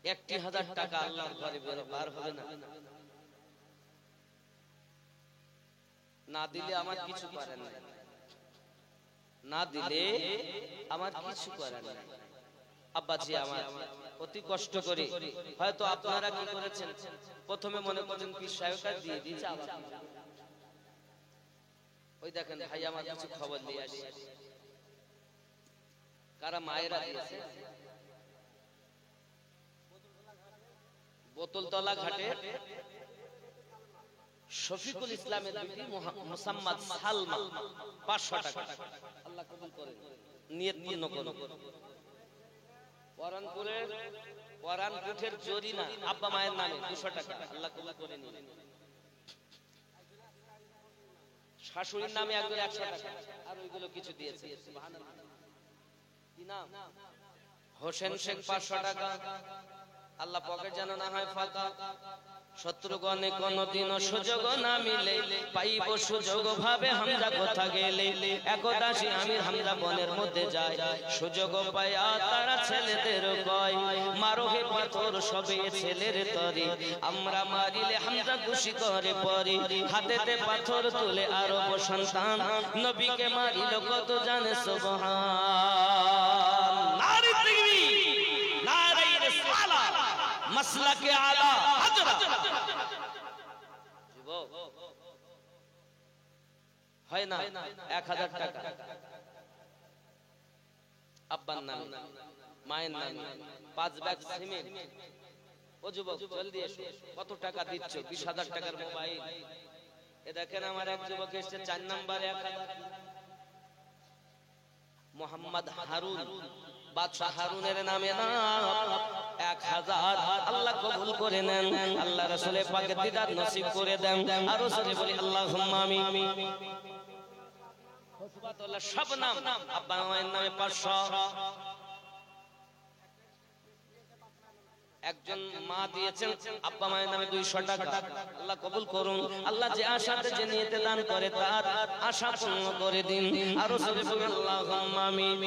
১০০০ টাকা আল্লাহর ঘরে বার হবে না। না দিলে আমার কিছু করার নাই, না দিলে আমার কিছু করার নাই। আব্বাজি আমার অতি কষ্ট করে, হয়তো আপনারা কি করেছেন, প্রথমে মনে করেন পীর সাহেবকে দিয়ে দিয়েছে, আবার ওই দেখেন ভাই আমার কিছু খবর নিয়ে আসি। কারা মায়েরা দিয়েছে? বোতলতলা ঘাটে শফিকুল ইসলামের বিবি মুহাম্মদ সালমা 500 টাকা আল্লাহ কবুল করে নিয়ত পূর্ণ করুন। পরানপুরের জরিনা আব্বা মায়ের নামে 200 টাকা আল্লাহ কবুল করে নিন। শাশুড়ির নামে একজন 100 টাকা আর ওইগুলো কিছু দিয়েছে। সুবহানাল্লাহ। কি নাম? হোসেন শেখ 500 টাকা। আল্লাহ পকেট যেন না হয় ফাঁকা। শত্রুগণে কোনদিনও সুযোগ না মিলে পাইব সুযোগ ভাবে হামজা কোথা গেলে একদাসী আমির হামজা বনের মধ্যে যায় সুযোগ পায়া তারা ছেলেদের কয় মারো হে পাথর সবে ছেলের তরে আমরা মারিলে হামজা খুশি করে পরে হাতেতে পাথর তুলে আরব সন্তান নবীকে মারিল কত জানে সুবহান। নারে তাকবীর, নারে রিসালাত, মাসলাকে আলা হাজরা। যুবক হয় না 1000 টাকা আব্বার নামে মায়ের নামে 5 ব্যাগ সিমেন্ট। ও যুবক জলদি এসো, কত টাকা দিচ্ছ? 20,000 টাকার মোবাইল। এ দেখেন আমার এক যুবক এসেছে 4 নম্বরে 1000 মোহাম্মদ হারুন বাদশাহ হারুনের নামে না 1000 আল্লাহ কবুল করে নেন। আল্লাহ রাসূলের পাকের দিদার নসিব করে দেন। আর রাসূলে বলি আল্লাহুম্মা আমিন। হুসবাতুল্লাহ সব নাম আব্বা মায়ের নামে 500। একজন মা দিয়েছেন আব্বা মায়ের নামে 200 টাকা আল্লাহ কবুল করুন। আল্লাহ যে আশাতে যে নিয়তে দান করে তার আশা পূর্ণ করে দিন। আর রাসূলে বলি আল্লাহুম্মা আমিন।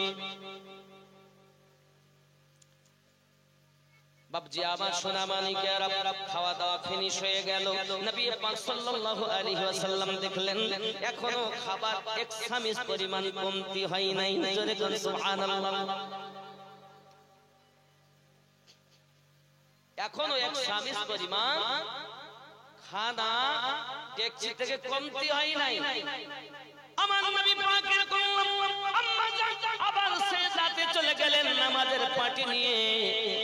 বাবজি আমার সোনা মানিকেরা খাওয়া দাওয়া ফিনিশ হয়ে গেল। নবী পাক সাল্লাল্লাহু আলাইহি ওয়াসাল্লাম দেখলেন এখনো খাবার 1 চামচ পরিমাণ কমতি হয় নাই। জোরে কোন সুবহানাল্লাহ। এখনো 1 চামচ পরিমাণ খানা ডেকচি থেকে কমতি হয় নাই। আমার নবী পাকের আম্মা জান আবার সেজদাতে চলে গেলেন নামাজের পাটি নিয়ে।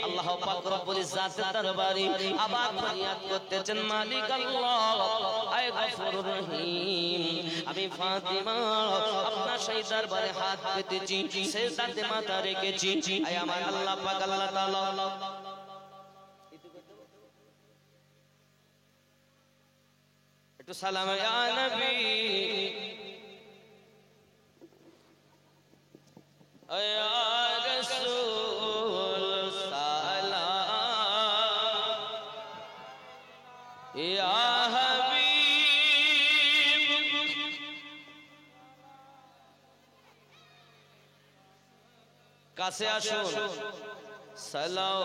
আল্লাহ পাক রব্বুল ইজ্জাতের দরবারে আবার ফরিয়াদ করতেছেন মালিক আল্লাহ আয় গফুরুর রহিম আমি ফাতিমা আপনার সেই দরবারে হাত পেতেছি সেজদাতে মাথা রেখেছি। আয় আমার আল্লাহ পাক আল্লাহ তাআলা একটু সালাম ইয়া নবী ইয়া রাসূল সালাম ইয়া হাবিব। কাছে আসুন সালাম